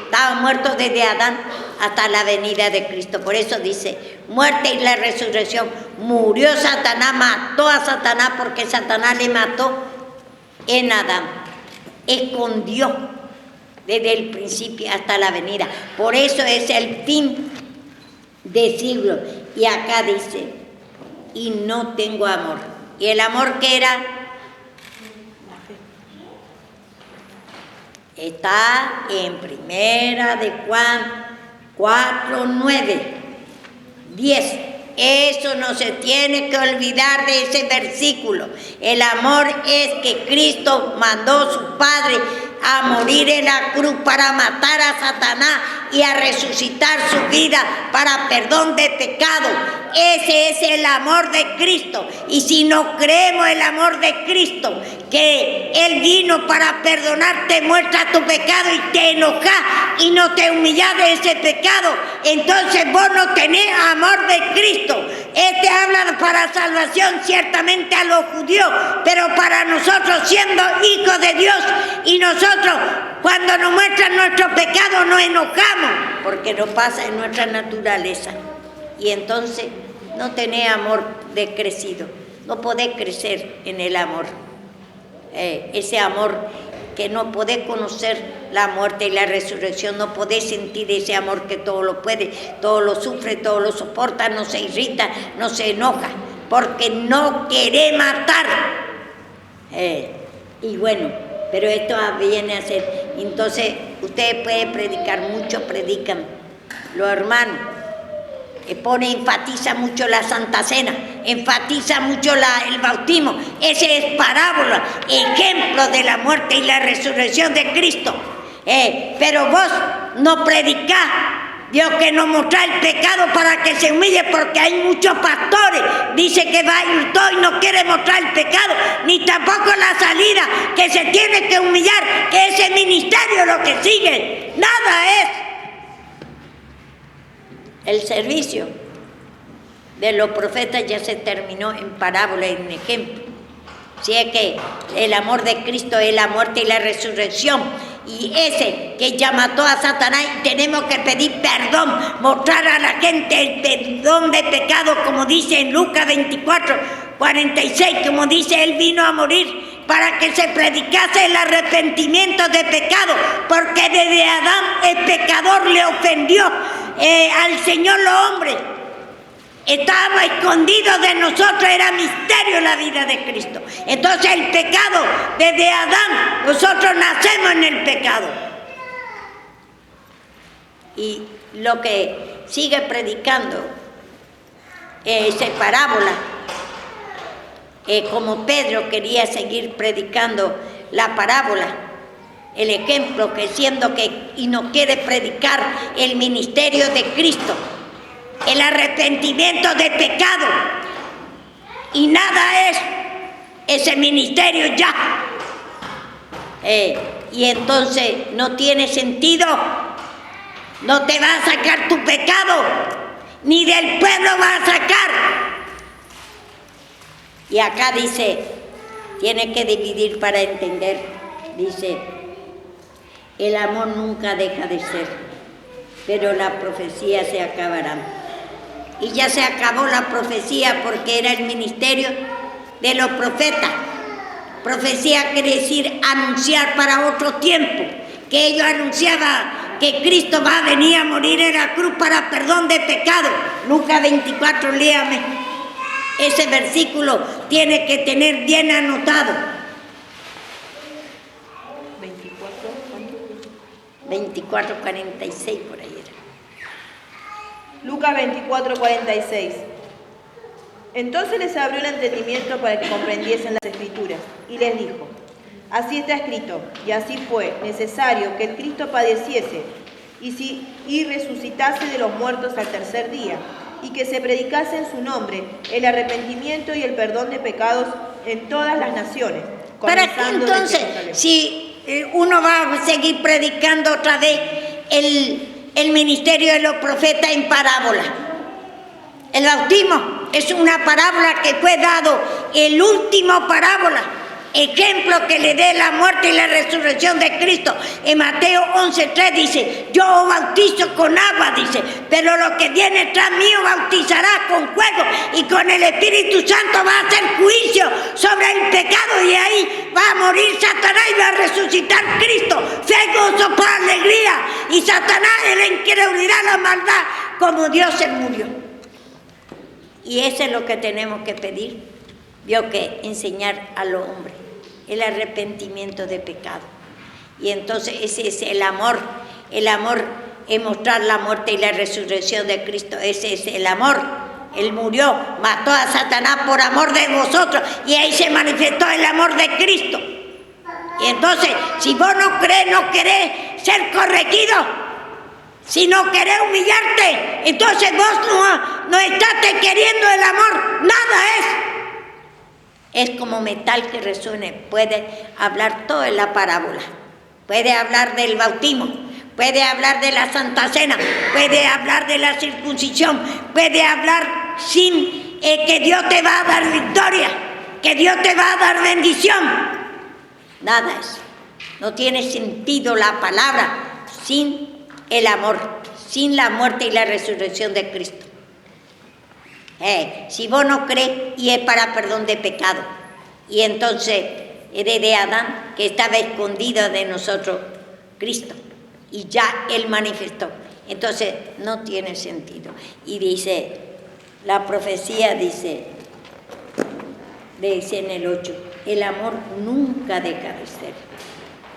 Estaba muerto desde Adán hasta la venida de Cristo, por eso dice muerte y la resurrección. Murió Satanás, mató a Satanás, porque Satanás le mató en Adán. Escondió desde el principio hasta la venida. Por eso es el fin de siglo. Y acá dice, y no tengo amor. ¿Y el amor qué era? Está en Primera de Juan 4, 9, 10. Eso no se tiene que olvidar de ese versículo. El amor es que Cristo mandó a su Padre a morir en la cruz para matar a Satanás y a resucitar su vida para perdón de pecado. Ese es el amor de Cristo. Y si no creemos el amor de Cristo, que Él vino para perdonarte, muestra tu pecado y te enojas y no te humillas de ese pecado, entonces vos no tenés amor de Cristo. Este habla para salvación ciertamente a los judíos, pero para nosotros siendo hijos de Dios, y nosotros cuando nos muestran nuestro pecado nos enojamos, porque no pasa en nuestra naturaleza. Y entonces no tenés amor de crecido, no podés crecer en el amor. Ese amor que no podés conocer la muerte y la resurrección, no podés sentir ese amor que todo lo puede, todo lo sufre, todo lo soporta, no se irrita, no se enoja, porque no quiere matar. Y bueno, pero esto viene a ser, entonces ustedes pueden predicar mucho, predican, los hermanos, enfatiza mucho la Santa Cena, enfatiza mucho el bautismo. Ese es parábola, ejemplo de la muerte y la resurrección de Cristo. Pero vos no predicás, Dios, que no mostrá el pecado para que se humille, porque hay muchos pastores, dice que va a ir todo y no quiere mostrar el pecado, ni tampoco la salida, que se tiene que humillar, que ese ministerio lo que sigue, nada es. El servicio de los profetas ya se terminó en parábola, en ejemplo. Si es que el amor de Cristo es la muerte y la resurrección, y ese que ya mató a Satanás, tenemos que pedir perdón, mostrar a la gente el perdón de pecado, como dice en Lucas 24, 46, como dice, Él vino a morir para que se predicase el arrepentimiento de pecado, porque desde Adán el pecador le ofendió al Señor los hombres. Estábamos escondidos de nosotros, era misterio la vida de Cristo. Entonces el pecado, desde Adán, nosotros nacemos en el pecado. Y lo que sigue predicando esa parábola, como Pedro quería seguir predicando la parábola, el ejemplo, que siendo que y no quiere predicar el ministerio de Cristo, el arrepentimiento de pecado, y nada es ese ministerio ya, y entonces no tiene sentido, no te va a sacar tu pecado, ni del pueblo va a sacar. Y acá dice, tiene que dividir para entender, dice, el amor nunca deja de ser, pero la profecía se acabará. Y ya se acabó la profecía, porque era el ministerio de los profetas. Profecía quiere decir anunciar para otro tiempo, que ellos anunciaban que Cristo va a venir a morir en la cruz para perdón de pecado. Lucas 24, léame. Ese versículo tiene que tener bien anotado. 24, 24:46 por ahí era. Lucas 24:46. Entonces les abrió el entendimiento para que comprendiesen las Escrituras, y les dijo: así está escrito, y así fue necesario que el Cristo padeciese y resucitase de los muertos al tercer día, y que se predicase en su nombre el arrepentimiento y el perdón de pecados en todas las naciones. ¿Para qué entonces, si uno va a seguir predicando otra vez el ministerio de los profetas en parábola? El bautismo es una parábola que fue dado, el último parábola, ejemplo que le dé la muerte y la resurrección de Cristo. En Mateo 11:3 dice: yo os bautizo con agua, dice, pero lo que viene tras mío bautizará con fuego y con el Espíritu Santo. Va a hacer juicio sobre el pecado, y ahí va a morir Satanás y va a resucitar Cristo. Fe, gozo, paz, alegría, y Satanás en la incredulidad, la maldad, como Dios se murió. Y eso es lo que tenemos que pedir. Vio que enseñar al hombre el arrepentimiento de pecado. Y entonces ese es el amor. El amor es mostrar la muerte y la resurrección de Cristo. Ese es el amor. Él murió, mató a Satanás por amor de vosotros, y ahí se manifestó el amor de Cristo. Y entonces, si vos no querés ser corregido, si no querés humillarte, entonces vos no estás queriendo el amor. Nada es como metal que resuene. Puede hablar todo en la parábola. Puede hablar del bautismo, puede hablar de la Santa Cena, puede hablar de la circuncisión, puede hablar sin que Dios te va a dar victoria, que Dios te va a dar bendición. Nada es. No tiene sentido la palabra sin el amor, sin la muerte y la resurrección de Cristo. Si vos no crees, y es para perdón de pecado, y entonces de Adán, que estaba escondido de nosotros, Cristo, y ya Él manifestó. Entonces no tiene sentido. Y dice, la profecía dice en el 8, el amor nunca deja de ser,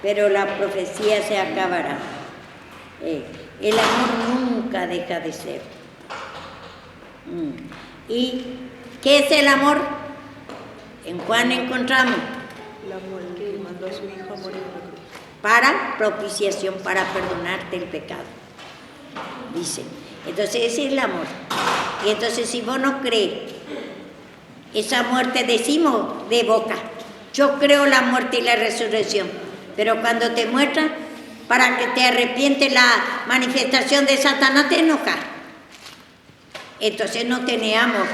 pero la profecía se acabará. El amor nunca deja de ser. ¿Y qué es el amor? En Juan encontramos el amor que mandó a su Hijo a morir en la cruz. Para propiciación, para perdonarte el pecado, dice. Entonces ese es el amor. Y entonces, si vos no crees esa muerte, decimos de boca: yo creo la muerte y la resurrección, pero cuando te muestran para que te arrepientes la manifestación de Satanás, te enojas. Entonces no tenés amor.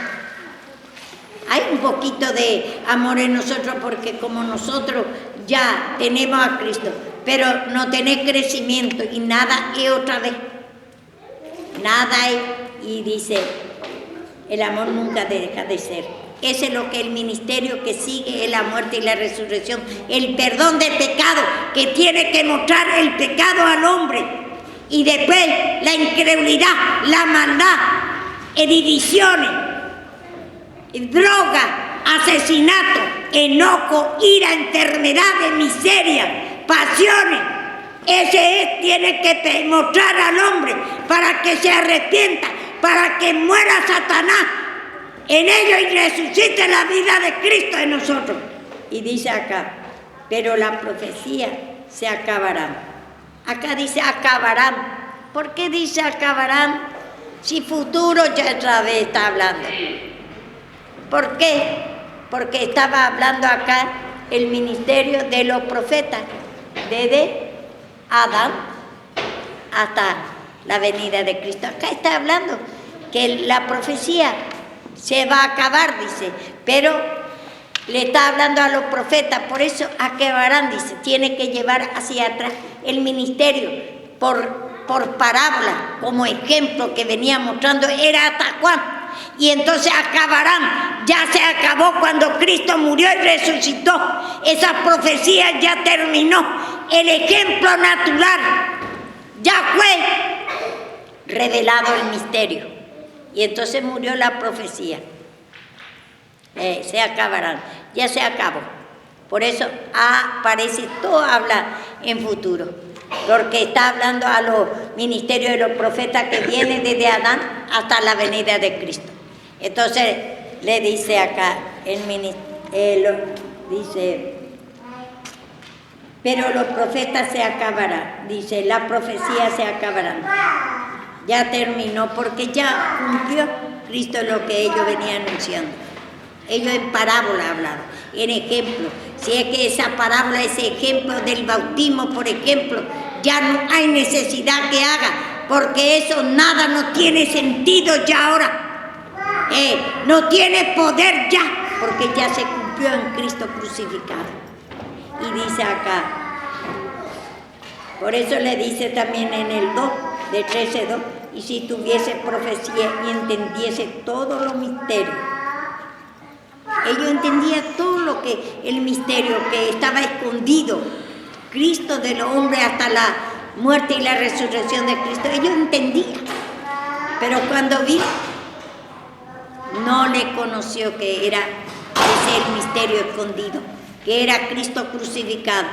Hay un poquito de amor en nosotros, porque como nosotros ya tenemos a Cristo, pero no tenés crecimiento, y nada es otra vez. Nada es. Y dice, el amor nunca deja de ser. Ese es lo que el ministerio que sigue es la muerte y la resurrección, el perdón de pecado, que tiene que mostrar el pecado al hombre, y después la incredulidad, la maldad, divisiones, droga, asesinato, enojo, ira, enfermedades, miseria, pasiones. Ese tiene que mostrar al hombre para que se arrepienta, para que muera Satanás en ellos y resucite la vida de Cristo en nosotros. Y dice acá, pero la profecía se acabará. Acá dice acabarán. ¿Por qué dice acabarán? Si futuro ya otra vez está hablando. ¿Por qué? Porque estaba hablando acá el ministerio de los profetas, desde Adán hasta la venida de Cristo. Acá está hablando que la profecía se va a acabar, dice, pero le está hablando a los profetas, por eso acabarán, dice, tiene que llevar hacia atrás el ministerio por parábola, como ejemplo que venía mostrando, era hasta Juan. Y entonces acabarán, ya se acabó cuando Cristo murió y resucitó. Esa profecía ya terminó. El ejemplo natural ya fue revelado el misterio. Y entonces murió la profecía. Se acabarán, ya se acabó. Por eso aparece, todo habla en futuro. porque está hablando a los ministerios de los profetas que vienen desde Adán hasta la venida de Cristo. Entonces le dice acá, dice, pero los profetas se acabarán, dice, la profecía se acabará. Ya terminó porque ya cumplió Cristo lo que ellos venían anunciando. Ellos en parábola hablaron, en ejemplo. Si es que esa parábola, ese ejemplo del bautismo, por ejemplo, ya no hay necesidad que haga, porque eso nada, no tiene sentido ya ahora. No tiene poder ya, porque ya se cumplió en Cristo crucificado. Y dice acá, por eso le dice también en el 2, de 13:2, y si tuviese profecía y entendiese todos los misterios. Ellos entendían todo lo que, el misterio que estaba escondido, Cristo de los hombres hasta la muerte y la resurrección de Cristo. Ellos entendían, pero cuando vino, no le conoció que era ese el misterio escondido, que era Cristo crucificado.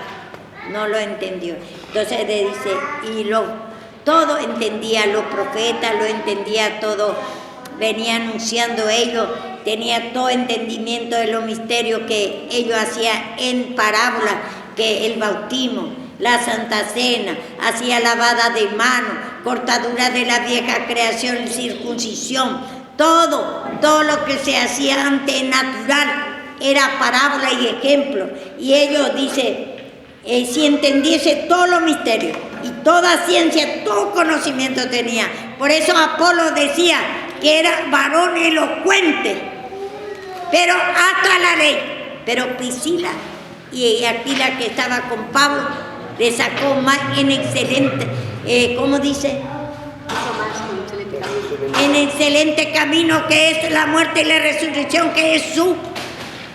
No lo entendió. Entonces le dice, y todo entendía, los profetas lo entendía todo, venía anunciando ellos, tenía todo entendimiento de los misterios que ellos hacían en parábola, que el bautismo, la Santa Cena, hacía lavada de manos, cortadura de la vieja creación, circuncisión, todo lo que se hacía antes natural era parábola y ejemplo. Y ellos dicen, si entendiese todos los misterios y toda ciencia, todo conocimiento tenía. Por eso Apolo decía que era varón elocuente, pero hasta la ley. Pero Priscila y Aquila, que estaba con Pablo, le sacó más en excelente, ¿cómo dice? En excelente camino, que es la muerte y la resurrección, que es su.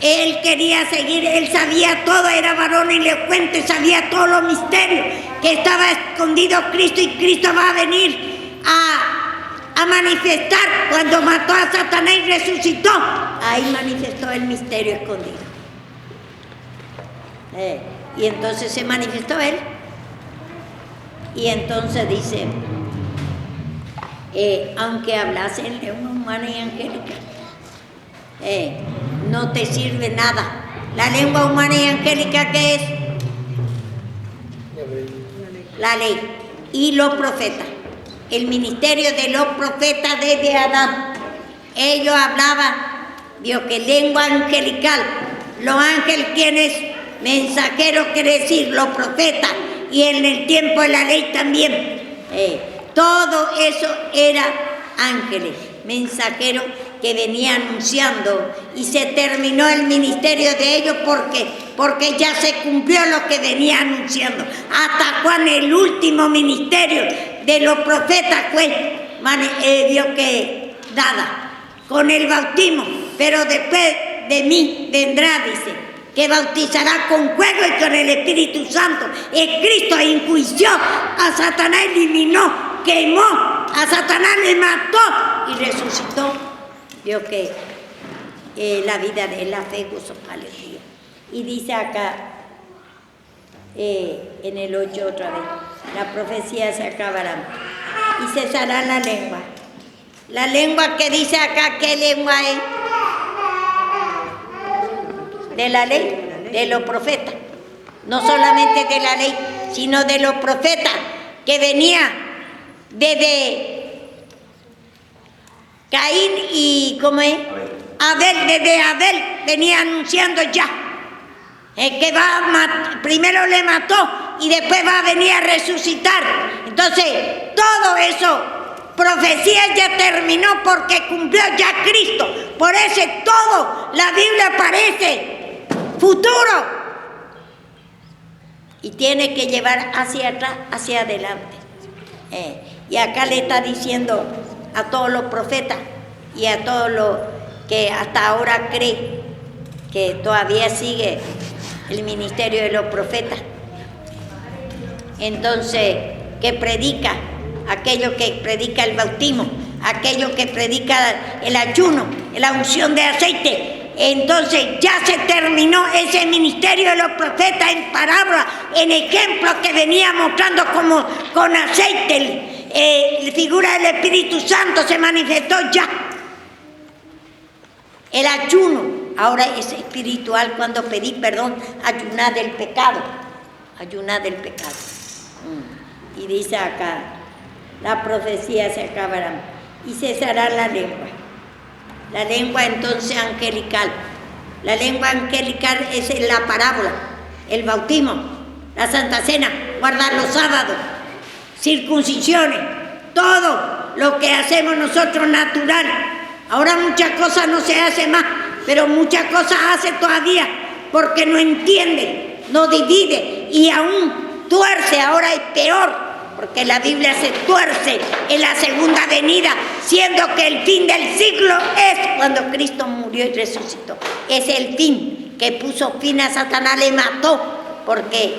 Él quería seguir, él sabía todo, era varón elocuente, sabía todos los misterios, que estaba escondido Cristo, y Cristo va a venir a manifestar cuando mató a Satanás y resucitó. Ahí manifestó el misterio escondido. Y entonces se manifestó él. Y entonces dice, aunque hablase en lengua humana y angélica, no te sirve nada. La lengua humana y angélica, ¿qué es? La ley. Y los profetas. El ministerio de los profetas desde Adán. Ellos hablaban, Dios, que lengua angelical. Los ángeles, quienes mensajeros, quiere decir los profetas. Y en el tiempo de la ley también. Todo eso era ángeles, mensajeros que venía anunciando, y se terminó el ministerio de ellos porque ya se cumplió lo que venía anunciando. Hasta Juan, el último ministerio de los profetas, fue Dios que dada con el bautismo, pero después de mí vendrá, dice, que bautizará con fuego y con el Espíritu Santo. El Cristo enjuició a Satanás, eliminó, quemó a Satanás, le mató y resucitó. Dios que la vida de la fe, gozo, alegría. Y dice acá, en el 8 otra vez, la profecía se acabará y cesará la lengua. La lengua que dice acá, ¿qué lengua es? De la ley, de los profetas. No solamente de la ley, sino de los profetas, que venía desde Caín y, ¿cómo es? Abel, desde Abel venía anunciando ya. El que va a matar, primero le mató y después va a venir a resucitar. Entonces, todo eso, profecía ya terminó porque cumplió ya Cristo. Por eso todo, la Biblia parece futuro. Y tiene que llevar hacia atrás, hacia adelante. Y acá le está diciendo a todos los profetas y a todos los que hasta ahora creen que todavía sigue el ministerio de los profetas. Entonces, que predica, aquello que predica el bautismo, aquello que predica el ayuno, la unción de aceite, Entonces ya se terminó ese ministerio de los profetas en parábola, en ejemplos que venía mostrando como con aceite, la figura del Espíritu Santo se manifestó ya. El ayuno ahora es espiritual cuando pedí perdón, ayunar del pecado, ayunar del pecado. Y dice acá, la profecía se acabará y cesará la lengua. La lengua entonces angelical. La lengua angelical es la parábola, el bautismo, la Santa Cena, guardar los sábados, circuncisiones, todo lo que hacemos nosotros natural. Ahora muchas cosas no se hace más, pero muchas cosas hace todavía porque no entiende, no divide y aún tuerce. Ahora es peor. Porque la Biblia se tuerce en la segunda venida, siendo que el fin del siglo es cuando Cristo murió y resucitó. Es el fin que puso fin a Satanás, le mató, porque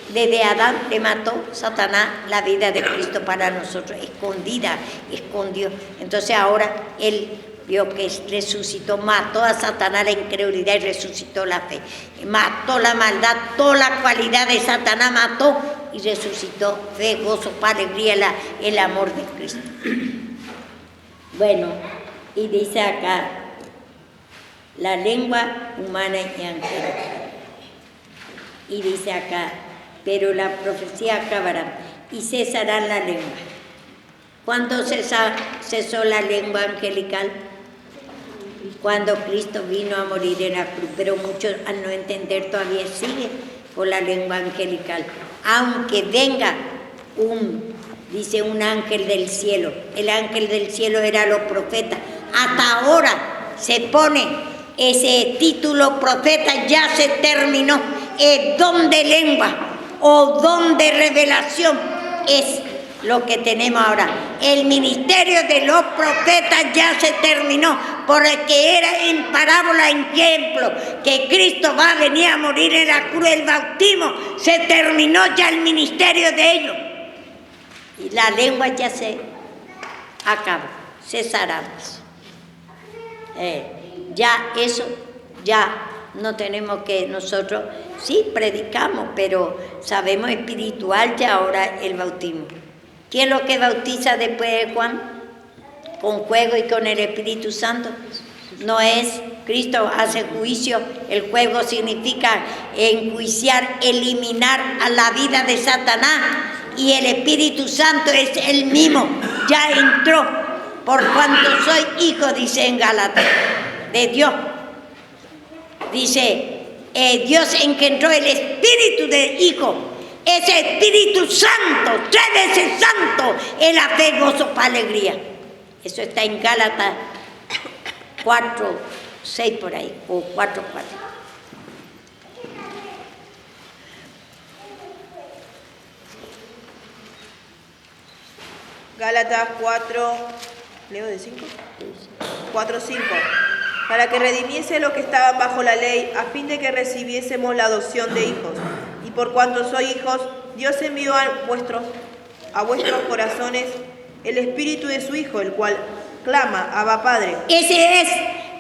desde Adán le mató Satanás la vida de Cristo para nosotros, escondida, escondió. Entonces ahora él vio que resucitó, mató a Satanás la incredulidad y resucitó la fe. Mató la maldad, toda la cualidad de Satanás mató y resucitó fe, gozo, paz, alegría, el amor de Cristo. Bueno, y dice acá, la lengua humana y angelical. Y dice acá, pero la profecía acabará y cesará la lengua. ¿Cuándo cesó la lengua angelical? Cuando Cristo vino a morir en la cruz, pero muchos al no entender todavía siguen con la lengua angelical. Aunque venga dice un ángel del cielo, el ángel del cielo era los profetas, hasta ahora se pone ese título profeta, ya se terminó, el don de lengua o don de revelación es lo que tenemos ahora. El ministerio de los profetas ya se terminó, porque era en parábola, en ejemplo, que Cristo va a venir a morir en la cruz, el bautismo, se terminó ya el ministerio de ellos. Y la lengua ya se acabó, cesará. Ya eso, ya no tenemos que nosotros, sí predicamos, pero sabemos espiritual ya ahora el bautismo. ¿Quién es lo que bautiza después de Juan? Con fuego y con el Espíritu Santo. No es, Cristo hace juicio, el fuego significa enjuiciar, eliminar a la vida de Satanás, y el Espíritu Santo es el mismo, ya entró, por cuanto soy hijo, dice en Gálatas, de Dios. Dice, Dios en que entró el Espíritu de Hijo. Ese Espíritu Santo, 3 veces santo, es la fe, gozo, paz, alegría. Eso está en Gálatas 4, 6 por ahí, o 4, 4. Gálatas 4, ¿leo de 5? 4, 5. Para que redimiese lo que estaban bajo la ley, a fin de que recibiésemos la adopción de hijos. Y por cuanto sois hijos, Dios envió a vuestros corazones el espíritu de su Hijo, el cual clama, Abba Padre. Ese es,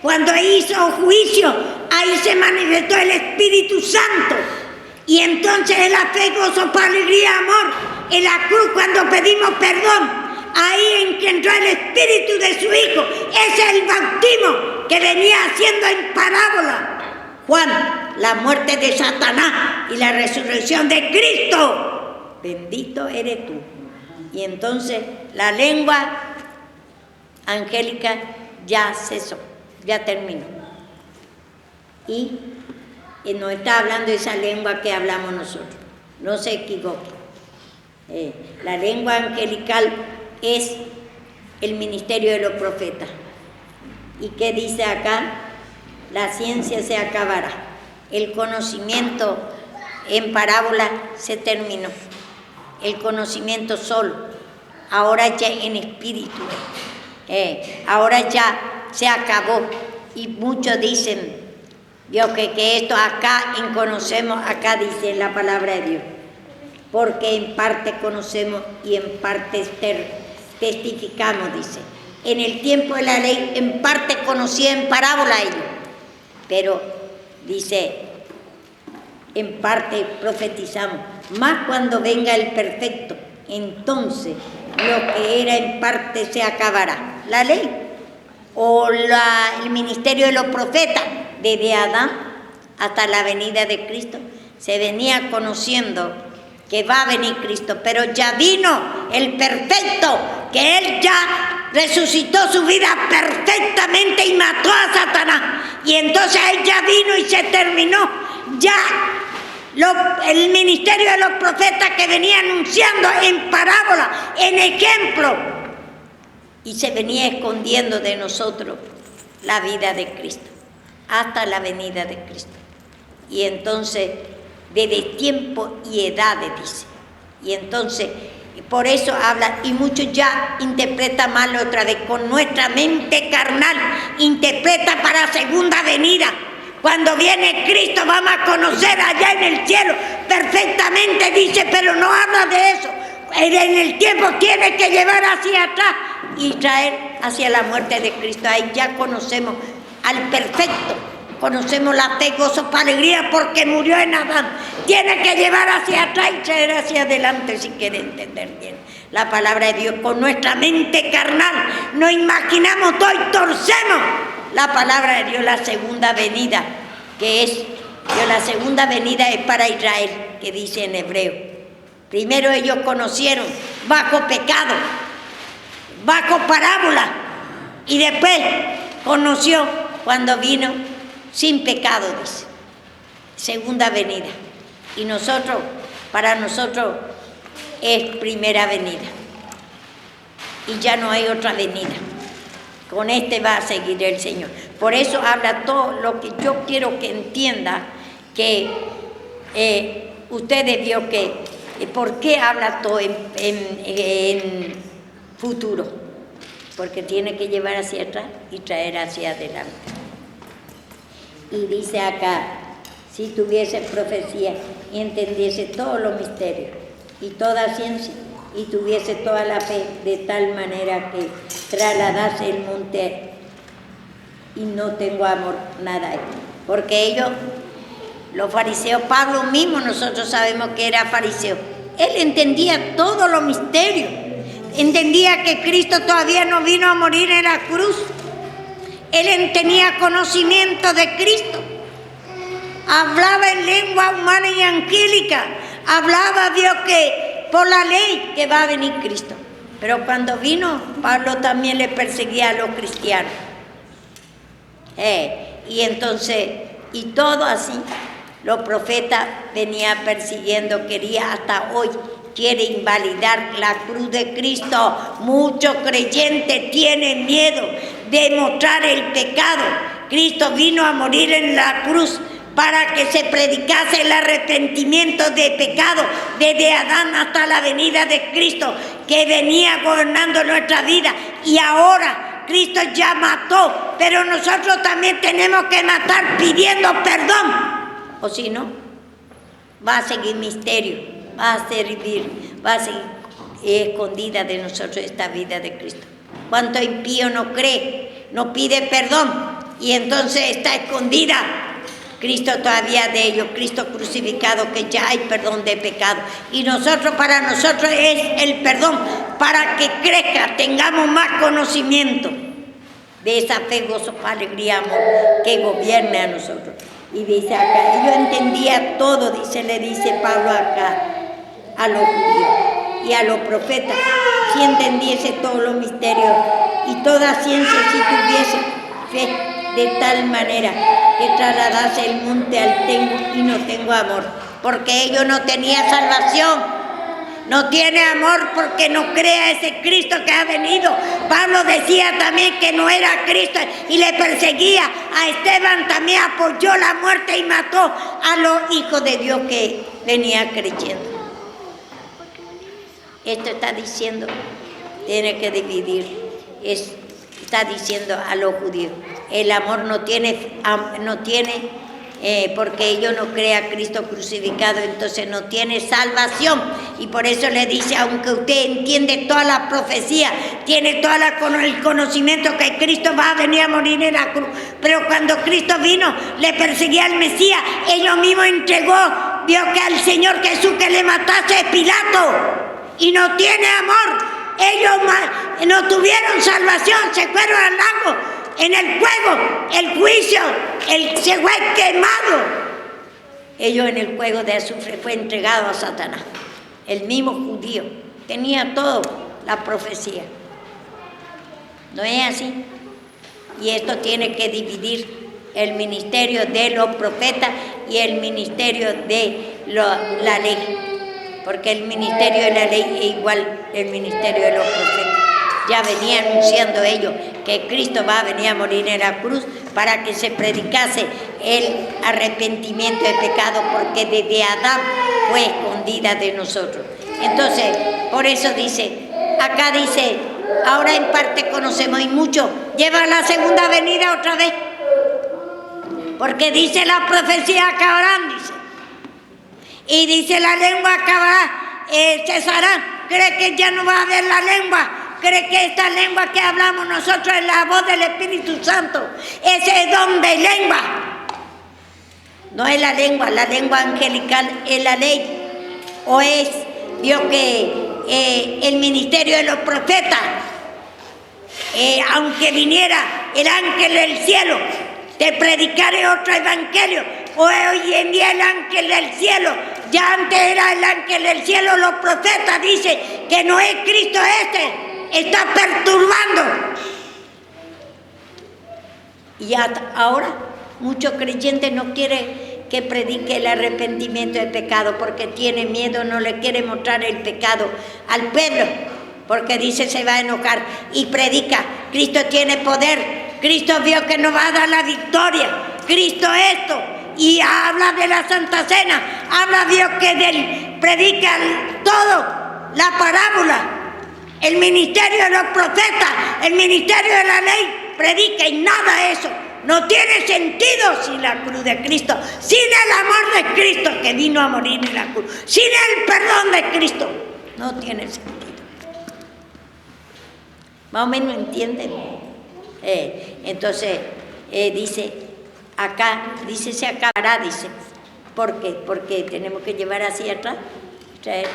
cuando hizo juicio, ahí se manifestó el Espíritu Santo. Y entonces en la fe, gozo, paz, alegría, amor. En la cruz, cuando pedimos perdón, ahí en que entró el Espíritu de su Hijo. Ese es el bautismo que venía haciendo en parábola Juan, la muerte de Satanás y la resurrección de Cristo. Bendito eres tú. Y entonces la lengua angélica ya cesó, ya terminó. Y nos está hablando de esa lengua que hablamos nosotros. No se equivoque. La lengua angelical es el ministerio de los profetas. ¿Y qué dice acá? La ciencia se acabará. El conocimiento en parábola se terminó. El conocimiento solo. Ahora ya en espíritu. Ahora ya se acabó. Y muchos dicen, Dios, que esto acá en conocemos, acá dice en la palabra de Dios. Porque en parte conocemos y en parte testificamos, dice. En el tiempo de la ley, en parte conocía en parábola ellos. pero dice, en parte profetizamos, más cuando venga el perfecto, entonces lo que era en parte se acabará. La ley o el ministerio de los profetas, desde Adán hasta la venida de Cristo, se venía conociendo que va a venir Cristo, pero ya vino el perfecto, que Él ya resucitó su vida perfectamente y mató a Satanás. Y entonces Él ya vino y se terminó. Ya el ministerio de los profetas que venía anunciando en parábola, en ejemplo, y se venía escondiendo de nosotros la vida de Cristo, hasta la venida de Cristo. Y entonces, desde tiempo y edades, dice. Y entonces, por eso habla, y muchos ya interpretan mal otra vez, con nuestra mente carnal, interpreta para segunda venida. Cuando viene Cristo vamos a conocer allá en el cielo perfectamente, dice, pero no habla de eso. En el tiempo tiene que llevar hacia atrás y traer hacia la muerte de Cristo. Ahí ya conocemos al perfecto, conocemos la fe, gozo, alegría, porque murió en Adán. Tiene que llevar hacia atrás y traer hacia adelante si quiere entender bien la palabra de Dios. Con nuestra mente carnal no imaginamos todo y torcemos la palabra de Dios, la segunda venida, que es, Dios, la segunda venida es para Israel, que dice en hebreo. Primero ellos conocieron bajo pecado, bajo parábola, y después conoció cuando vino sin pecado, dice. Segunda venida. Y nosotros, para nosotros, es primera venida. Y ya no hay otra venida. Con este va a seguir el Señor. Por eso habla todo lo que yo quiero que entienda, que ustedes vio que, ¿por qué habla todo en futuro? Porque tiene que llevar hacia atrás y traer hacia adelante. Y dice acá, si tuviese profecía y entendiese todos los misterios y toda ciencia, y tuviese toda la fe, de tal manera que trasladase el monte, y no tengo amor, nada. Porque ellos, los fariseos, Pablo mismo, nosotros sabemos que era fariseo, él entendía todos los misterios, entendía que Cristo todavía no vino a morir en la cruz, él tenía conocimiento de Cristo, hablaba en lengua humana y angélica, hablaba Dios que por la ley que va a venir Cristo. Pero cuando vino, Pablo también le perseguía a los cristianos. Y entonces, y todo así, los profetas venían persiguiendo, quería hasta hoy, quiere invalidar la cruz de Cristo. Muchos creyentes tienen miedo de mostrar el pecado. Cristo vino a morir en la cruz para que se predicase el arrepentimiento de pecado desde Adán hasta la venida de Cristo, que venía gobernando nuestra vida. Y ahora Cristo ya mató, pero nosotros también tenemos que matar pidiendo perdón. O si no, va a seguir misterio, va a seguir escondida de nosotros esta vida de Cristo. Cuánto impío no cree, no pide perdón, y entonces está escondida Cristo todavía de ellos, Cristo crucificado, que ya hay perdón de pecado. Y nosotros, para nosotros es el perdón, para que crezca, tengamos más conocimiento de esa fe, gozo, alegría, amor, que gobierne a nosotros. Y dice acá, yo entendía todo, le dice Pablo acá, a los judíos y a los profetas, si entendiese todos los misterios y toda ciencia, si tuviese fe, de tal manera que trasladase el monte al tengo y no tengo amor, porque ellos no tenían salvación, no tiene amor porque no cree a ese Cristo que ha venido. Pablo decía también que no era Cristo y le perseguía. A Esteban también apoyó la muerte y mató a los hijos de Dios que venía creyendo. Esto está diciendo, tiene que dividir, está diciendo a los judíos, el amor no tiene porque ellos no creen a Cristo crucificado, entonces no tiene salvación. Y por eso le dice, aunque usted entiende toda la profecía, tiene todo el conocimiento que Cristo va a venir a morir en la cruz, pero cuando Cristo vino, le perseguía al Mesías, ellos mismos entregó, vio que al Señor Jesús que le matase es Pilato, y no tiene amor. Ellos no tuvieron salvación, se fueron al lago, en el fuego, el juicio, se fue quemado. Ellos en el fuego de azufre fue entregado a Satanás. El mismo judío tenía todo la profecía. ¿No es así? Y esto tiene que dividir el ministerio de los profetas y el ministerio de la ley. Porque el ministerio de la ley es igual el ministerio de los profetas. Ya venía anunciando ellos que Cristo va a venir a morir en la cruz para que se predicase el arrepentimiento de pecado, porque desde Adán fue escondida de nosotros. Entonces, por eso dice, acá dice, ahora en parte conocemos y mucho, lleva la segunda venida otra vez. Porque dice la profecía acabarán, dice. Y dice la lengua acabará, cesará. ¿Cree que ya no va a haber la lengua? ¿Cree que esta lengua que hablamos nosotros es la voz del Espíritu Santo? Ese es don de lengua. No es la lengua angelical es la ley. O es, vio que el ministerio de los profetas, aunque viniera el ángel del cielo, te predicaré otro evangelio. Hoy en día el ángel del cielo, ya antes era el ángel del cielo, los profetas dicen que no es Cristo está perturbando. Y ahora muchos creyentes no quieren que predique el arrepentimiento del pecado porque tiene miedo, no le quiere mostrar el pecado al pueblo, porque dice se va a enojar y predica, Cristo tiene poder, Cristo vio que nos va a dar la victoria, Cristo esto, y habla de la Santa Cena, habla Dios que predica todo, la parábola, el ministerio de los profetas, el ministerio de la ley, predica y nada de eso. No tiene sentido sin la cruz de Cristo, sin el amor de Cristo que vino a morir en la cruz, sin el perdón de Cristo. No tiene sentido. Más o menos entienden. Entonces, dice, acá, dice, se acabará, dice. ¿Por qué? Porque tenemos que llevar hacia atrás, traer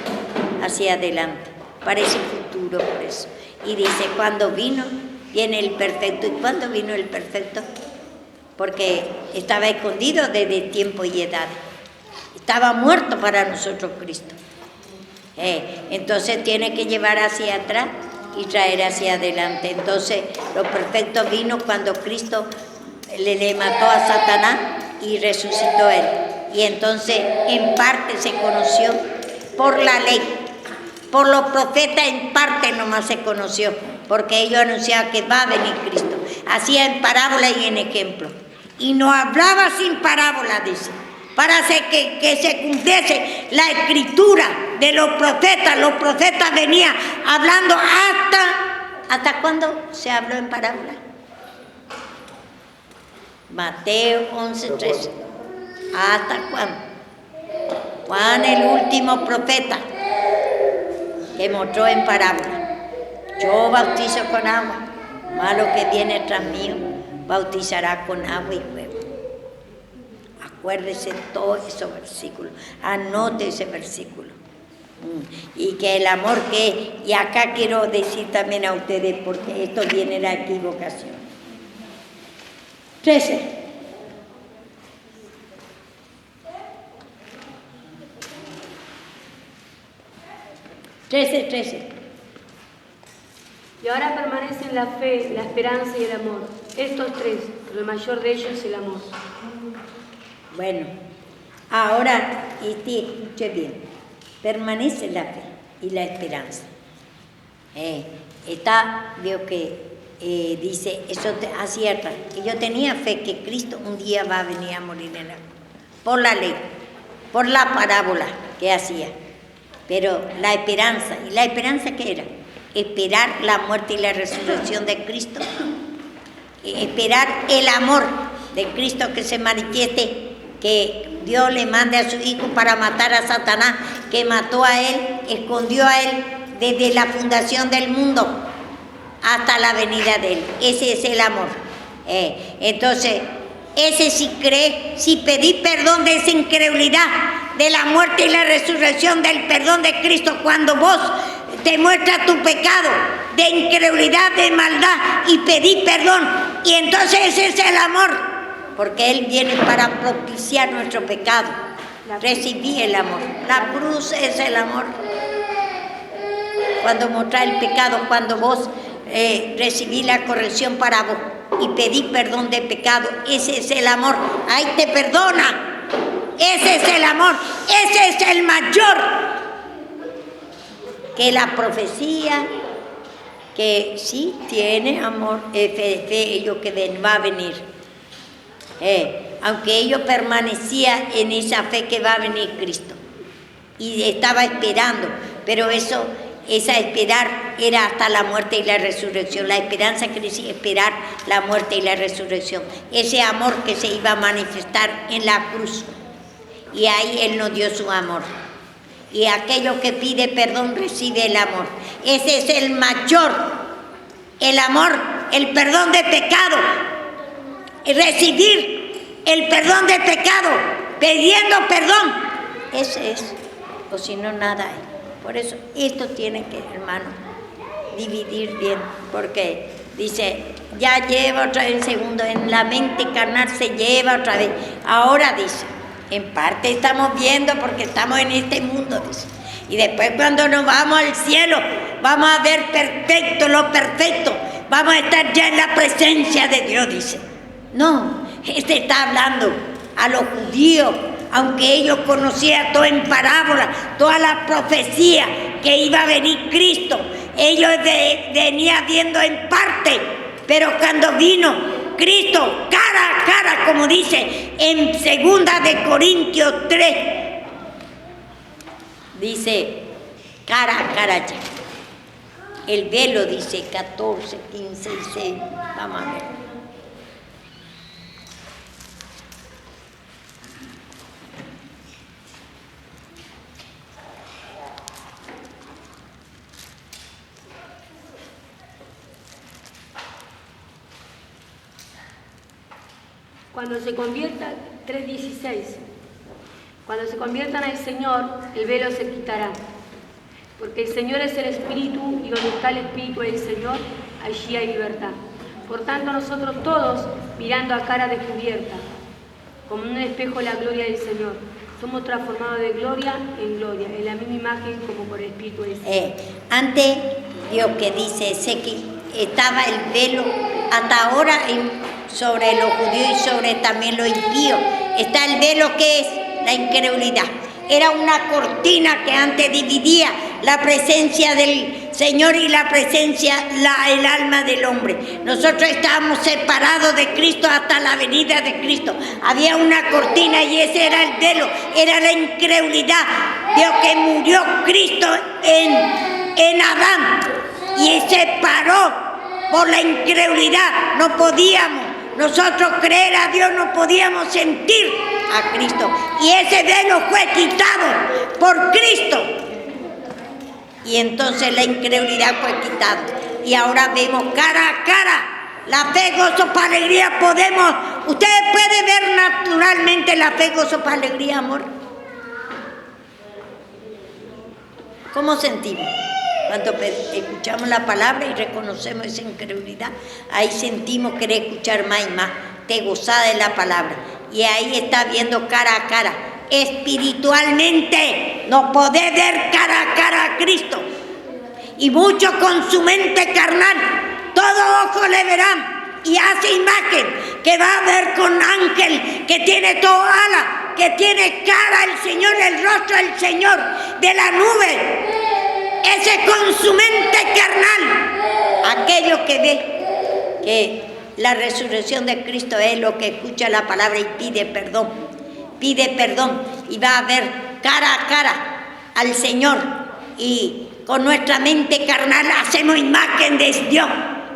hacia adelante. Parece futuro por eso. Y dice, cuando vino, viene el perfecto. ¿Y cuándo vino el perfecto? Porque estaba escondido desde tiempo y edad. Estaba muerto para nosotros Cristo. Entonces tiene que llevar hacia atrás y traer hacia adelante. Entonces lo perfecto vino cuando Cristo le mató a Satanás y resucitó él. Y entonces en parte se conoció por la ley. Por los profetas en parte nomás se conoció, porque ellos anunciaban que va a venir Cristo. Hacía en parábola y en ejemplo. Y no hablaba sin parábola, dice, para hacer que se cumpliese la escritura de los profetas. Los profetas venían hablando ¿hasta cuándo se habló en parábola? Mateo 11:13. ¿Hasta cuándo? Juan, el último profeta, que mostró en parábola. Yo bautizo con agua, mas lo que viene tras mío bautizará con agua y fuego. Acuérdese todos esos versículos, anote ese versículo. Y que el amor que, y acá quiero decir también a ustedes, porque esto viene de la equivocación. 13. Y ahora permanecen la fe, la esperanza y el amor. Estos tres, pero el mayor de ellos es el amor. Bueno, ahora, escuche bien, permanece la fe y la esperanza. Veo que dice, eso acierta, que yo tenía fe que Cristo un día va a venir a morir en la cruz, por la ley, por la parábola que hacía. Pero la esperanza, ¿y la esperanza qué era? Esperar la muerte y la resurrección de Cristo. Esperar el amor de Cristo que se manifieste que Dios le mande a su Hijo para matar a Satanás, que mató a él, escondió a él desde la fundación del mundo hasta la venida de él. Ese es el amor. Entonces, ese si cree, si pedí perdón de esa incredulidad, de la muerte y la resurrección, del perdón de Cristo, cuando vos te muestras tu pecado de incredulidad, de maldad, y pedí perdón, y entonces ese es el amor, porque Él viene para propiciar nuestro pecado. Recibí el amor. La cruz es el amor. Cuando mostrás el pecado, cuando vos recibí la corrección para vos y pedí perdón de pecado, ese es el amor. Ahí te perdona. Ese es el amor. Ese es el mayor que la profecía, que sí tiene amor, fe, ellos que va a venir. Aunque ellos permanecían en esa fe que va a venir Cristo y estaba esperando, pero esa esperar era hasta la muerte y la resurrección. La esperanza quiere decir esperar la muerte y la resurrección, ese amor que se iba a manifestar en la cruz, y ahí Él nos dio su amor, y aquello que pide perdón recibe el amor. Ese es el mayor, el amor, el perdón de pecado, recibir el perdón de pecado, pidiendo perdón. Ese es, o si no, nada hay. Por eso esto tiene que, hermano, dividir bien, porque dice, ya lleva otra vez, segundo, en la mente carnal se lleva otra vez. Ahora dice, en parte estamos viendo porque estamos en este mundo, dice. Y después cuando nos vamos al cielo, vamos a ver perfecto, lo perfecto. Vamos a estar ya en la presencia de Dios, dice. No, este está hablando a los judíos, aunque ellos conocían todo en parábola, toda la profecía que iba a venir Cristo. Ellos venían viendo en parte, pero cuando vino Cristo cara a cara, como dice en 2 de Corintios 3, dice cara a cara ya. El velo dice 14, 15 y 6. Vamos a ver. Cuando se conviertan, 3:16, cuando se conviertan al Señor, el velo se quitará. Porque el Señor es el Espíritu, y donde está el Espíritu del Señor, allí hay libertad. Por tanto, nosotros todos, mirando a cara descubierta, como en un espejo la gloria del Señor, somos transformados de gloria en gloria, en la misma imagen como por el Espíritu del Señor. Antes, Dios que dice, sé que estaba el velo hasta ahora sobre los judíos y sobre también los impíos. Está el velo que es la incredulidad. Era una cortina que antes dividía la presencia del Señor y la presencia, el alma del hombre. Nosotros estábamos separados de Cristo hasta la venida de Cristo. Había una cortina y ese era el velo, era la incredulidad. Dios que murió Cristo en Adán y se paró por la incredulidad. No podíamos nosotros creer a Dios, no podíamos sentir a Cristo. Y ese velo fue quitado por Cristo. Y entonces la incredulidad fue quitada. Y ahora vemos cara a cara. La fe, gozo, para alegría podemos. Ustedes pueden ver naturalmente la fe, gozo, para alegría, amor. ¿Cómo sentimos? Cuando escuchamos la palabra y reconocemos esa incredulidad, ahí sentimos querer escuchar más y más, te gozada de la palabra. Y ahí está viendo cara a cara. Espiritualmente no podés ver cara a cara a Cristo. Y muchos con su mente carnal, todo ojo le verán. Y hace imagen que va a ver con ángel, que tiene todo ala, que tiene cara el Señor, el rostro del Señor, de la nube. Ese con su mente carnal, aquello que ve que la resurrección de Cristo es lo que escucha la palabra y pide perdón y va a ver cara a cara al Señor, y con nuestra mente carnal hacemos imagen de Dios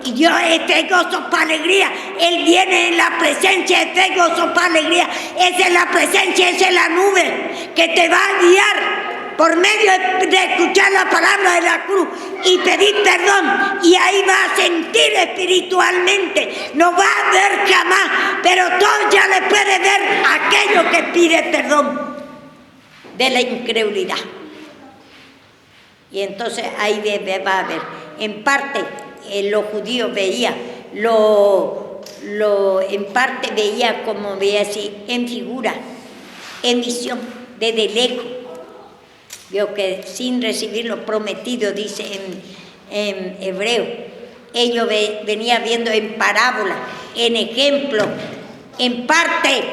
Y Dios es fe, gozo, para alegría. Él viene en la presencia de fe, gozo, para alegría. Esa es la presencia, esa es la nube que te va a guiar por medio de escuchar la palabra de la cruz y pedir perdón. Y ahí va a sentir espiritualmente. No va a ver jamás, pero todo ya le puede ver aquello que pide perdón de la incredulidad. Y entonces ahí va a ver. En parte los judíos veían, en parte veía como veía así, en figura, en visión, desde lejos. Vio que sin recibir lo prometido, dice en hebreo, ellos venían viendo en parábola, en ejemplo, en parte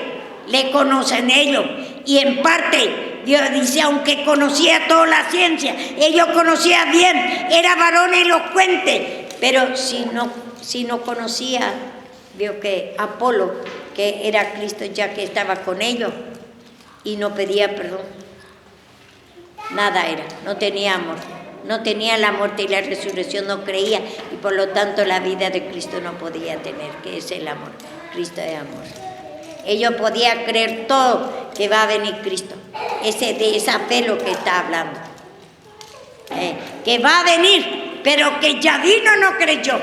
le conocen ellos y en parte Dios dice, aunque conocía toda la ciencia, ellos conocían bien, era varón elocuente, pero si no conocía, vio que Apolo, que era Cristo ya que estaba con ellos, y no pedía perdón. Nada era, no tenía amor, no tenía la muerte y la resurrección, no creía, y por lo tanto la vida de Cristo no podía tener, que es el amor. Cristo es amor. Ellos podían creer todo que va a venir Cristo. De esa fe lo que está hablando. Que va a venir, pero que ya vino no creyó.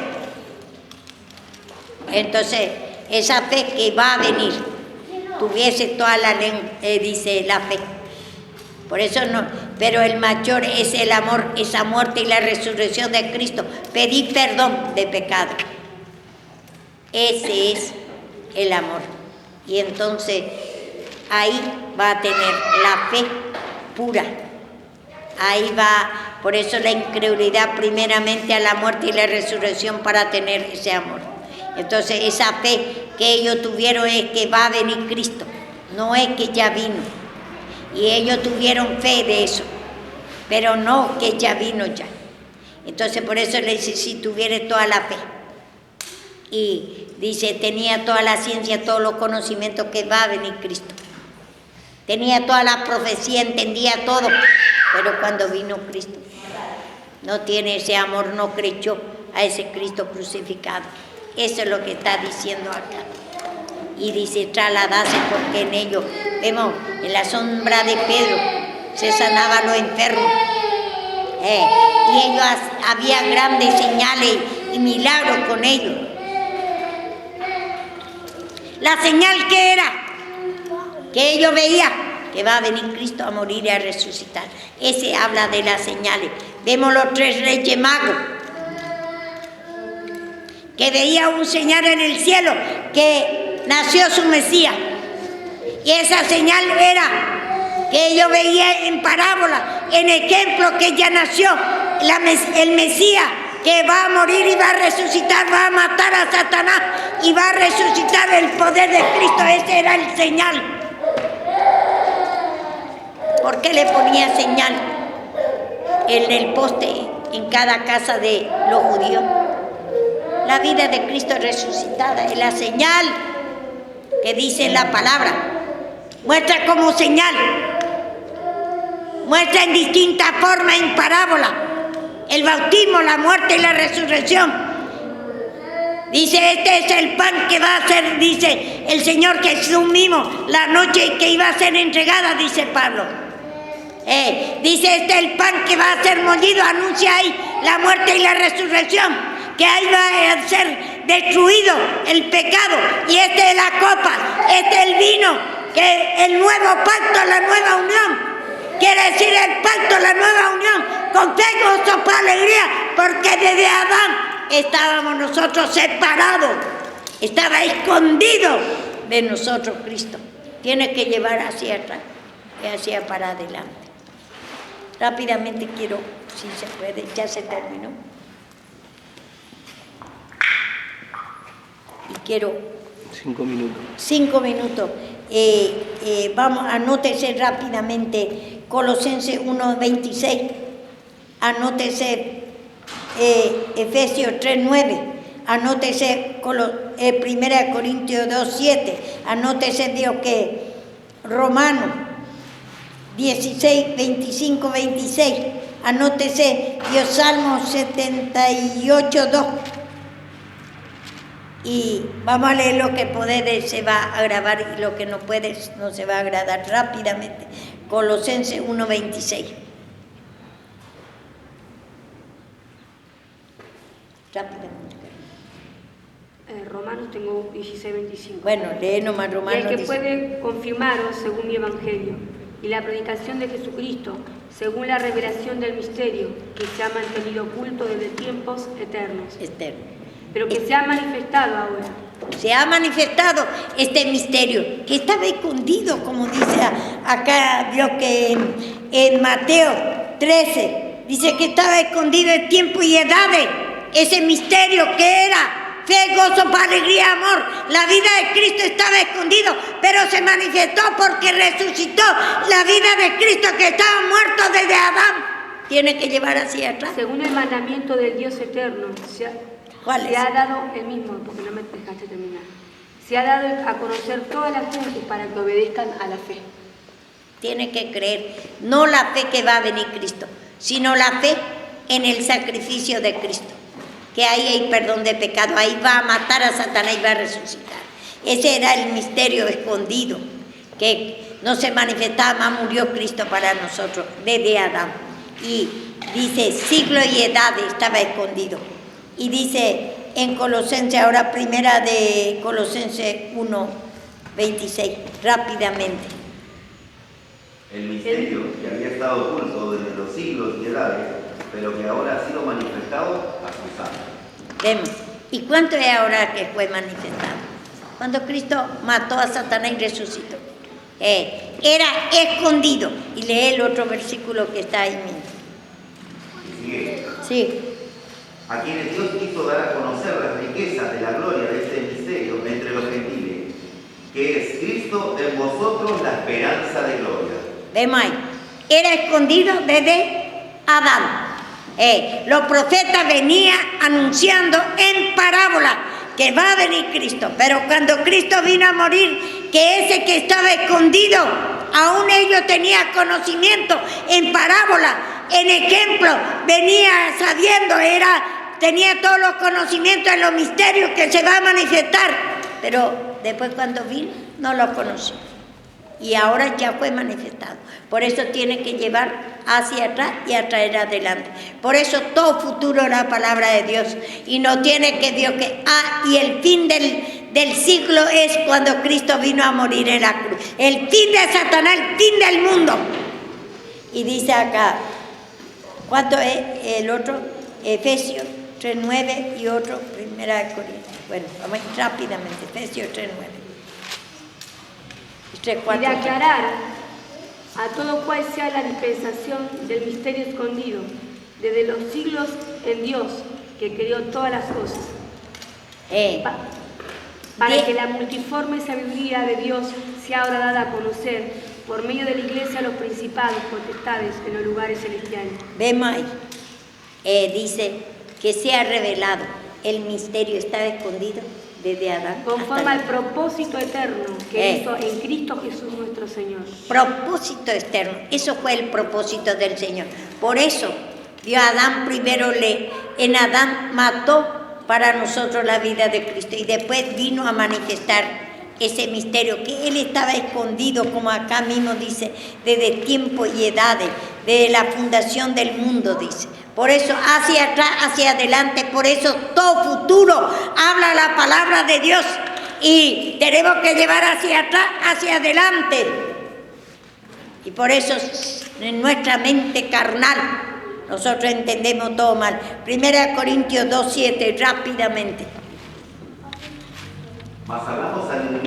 Entonces, esa fe que va a venir, tuviese toda la lengua, dice la fe. Por eso no, pero el mayor es el amor, esa muerte y la resurrección de Cristo. Pedir perdón de pecado. Ese es el amor. Y entonces ahí va a tener la fe pura. Ahí va, por eso la incredulidad primeramente a la muerte y la resurrección para tener ese amor. Entonces esa fe que ellos tuvieron es que va a venir Cristo, no es que ya vino. Y ellos tuvieron fe de eso, pero no que ya vino ya. Entonces por eso le dice, si tuviere toda la fe. Y dice, tenía toda la ciencia, todos los conocimientos que va a venir Cristo. Tenía toda la profecía, entendía todo, pero cuando vino Cristo, no tiene ese amor, no creyó a ese Cristo crucificado. Eso es lo que está diciendo acá. Y dice, trasladase porque en ellos, vemos, en la sombra de Pedro se sanaban los enfermos. Y ellos había grandes señales y milagros con ellos. La señal que era, que ellos veían, que va a venir Cristo a morir y a resucitar. Ese habla de las señales. Vemos los 3 reyes magos, que veía un señal en el cielo, que nació su Mesías. Y esa señal era que ellos veían en parábola, en ejemplo, que ya nació el Mesías, que va a morir y va a resucitar, va a matar a Satanás y va a resucitar el poder de Cristo. Ese era el señal. ¿Por qué le ponía señal en el poste en cada casa de los judíos? La vida de Cristo resucitada es la señal que dice la palabra. Muestra como señal, muestra en distintas formas, en parábola, el bautismo, la muerte y la resurrección. Dice, este es el pan que va a ser, dice el Señor Jesús mismo, la noche que iba a ser entregada, dice Pablo. Dice, este es el pan que va a ser molido, anuncia ahí la muerte y la resurrección, que ahí va a ser destruido el pecado. Y esta es la copa, este es el vino, que el nuevo pacto, la nueva unión. Quiere decir el pacto, la nueva unión, con fe, gozo, para alegría, porque desde Adán estábamos nosotros separados, estaba escondido de nosotros Cristo. Tiene que llevar hacia atrás y hacia para adelante. Rápidamente quiero, si se puede, ya se terminó. Y quiero 5 minutos. 5 minutos. Vamos, anótese rápidamente Colosenses 1:26, anótese Efesios 3:9, anótese 1 Corintios 2:7, anótese Dios que Romanos 16, 25, 26, anótese Dios Salmo 78:2. Y vamos a leer lo que puede, se va a grabar, y lo que no puede no se va a grabar rápidamente. Colosenses 1:26. Rápidamente. Romanos tengo 16:25. Bueno, lee nomás Y Romanos. el que dice, puede confirmaros según mi evangelio y la predicación de Jesucristo, según la revelación del misterio que se ha mantenido oculto desde tiempos eternos, Esther, pero que se ha manifestado ahora. se ha manifestado este misterio que estaba escondido, como dice acá Dios, que en Mateo 13 dice que estaba escondido en tiempo y edades, ese misterio que era fe, gozo, alegría, amor. La vida de Cristo estaba escondido, pero se manifestó porque resucitó la vida de Cristo, que estaba muerto desde Adán. Tiene que llevar hacia atrás. Según el mandamiento del Dios eterno, ¿Cuál se es? ha dado el mismo, porque no me dejaste terminar. Se ha dado a conocer todas las gentes para que obedezcan a la fe. Tiene que creer, no la fe que va a venir Cristo, sino la fe en el sacrificio de Cristo. Que ahí hay perdón de pecado, ahí va a matar a Satanás y va a resucitar. Ese era el misterio escondido, que no se manifestaba, más murió Cristo para nosotros, desde Adán. Y dice, siglos y edades estaba escondido. Y dice en Colosenses, ahora primera de Colosenses 1:26, rápidamente. El misterio que había estado oculto desde los siglos y edades, pero que ahora ha sido manifestado a sus santos. Vemos. ¿Y cuánto es ahora que fue manifestado? Cuando Cristo mató a Satanás y resucitó. Era escondido. Y lee el otro versículo que está ahí mismo. Y sigue. Sí. A quienes Dios quiso dar a conocer las riquezas de la gloria de este misterio entre los gentiles, que es Cristo en vosotros la esperanza de gloria. Vemos ahí. Era escondido desde Adán. Los profetas venían anunciando en parábola que va a venir Cristo, pero cuando Cristo vino a morir, que ese que estaba escondido, aún ellos tenían conocimiento en parábola, en ejemplo, venía sabiendo, tenía todos los conocimientos en los misterios que se va a manifestar, pero después cuando vino no lo conoció. Y ahora ya fue manifestado. Por eso tiene que llevar hacia atrás y a traer adelante. Por eso todo futuro es la palabra de Dios. Y no tiene que Dios que... y el fin del siglo es cuando Cristo vino a morir en la cruz. El fin de Satanás, el fin del mundo. Y dice acá, ¿cuánto es el otro? Efesios 3:9 y otro, 1 Corintios. Bueno, vamos rápidamente, Efesios 3:9. Y de aclarar a todo cual sea la dispensación del misterio escondido desde los siglos en Dios, que creó todas las cosas, para que la multiforme sabiduría de Dios sea ahora dada a conocer por medio de la Iglesia a los principados, potestades en los lugares celestiales. Vemos ahí, dice que sea revelado, el misterio estaba escondido desde Adán. Conforme al propósito eterno que hizo en Cristo Jesús nuestro Señor. Propósito externo, eso fue el propósito del Señor. Por eso, Dios a Adán primero en Adán mató para nosotros la vida de Cristo y después vino a manifestar ese misterio que Él estaba escondido, como acá mismo dice, desde tiempo y edades, desde la fundación del mundo, dice. Por eso, hacia atrás, hacia adelante, por eso todo futuro habla la palabra de Dios y tenemos que llevar hacia atrás, hacia adelante. Y por eso, en nuestra mente carnal, nosotros entendemos todo mal. 1 Corintios 2:7, rápidamente. Mas hablamos sabiduría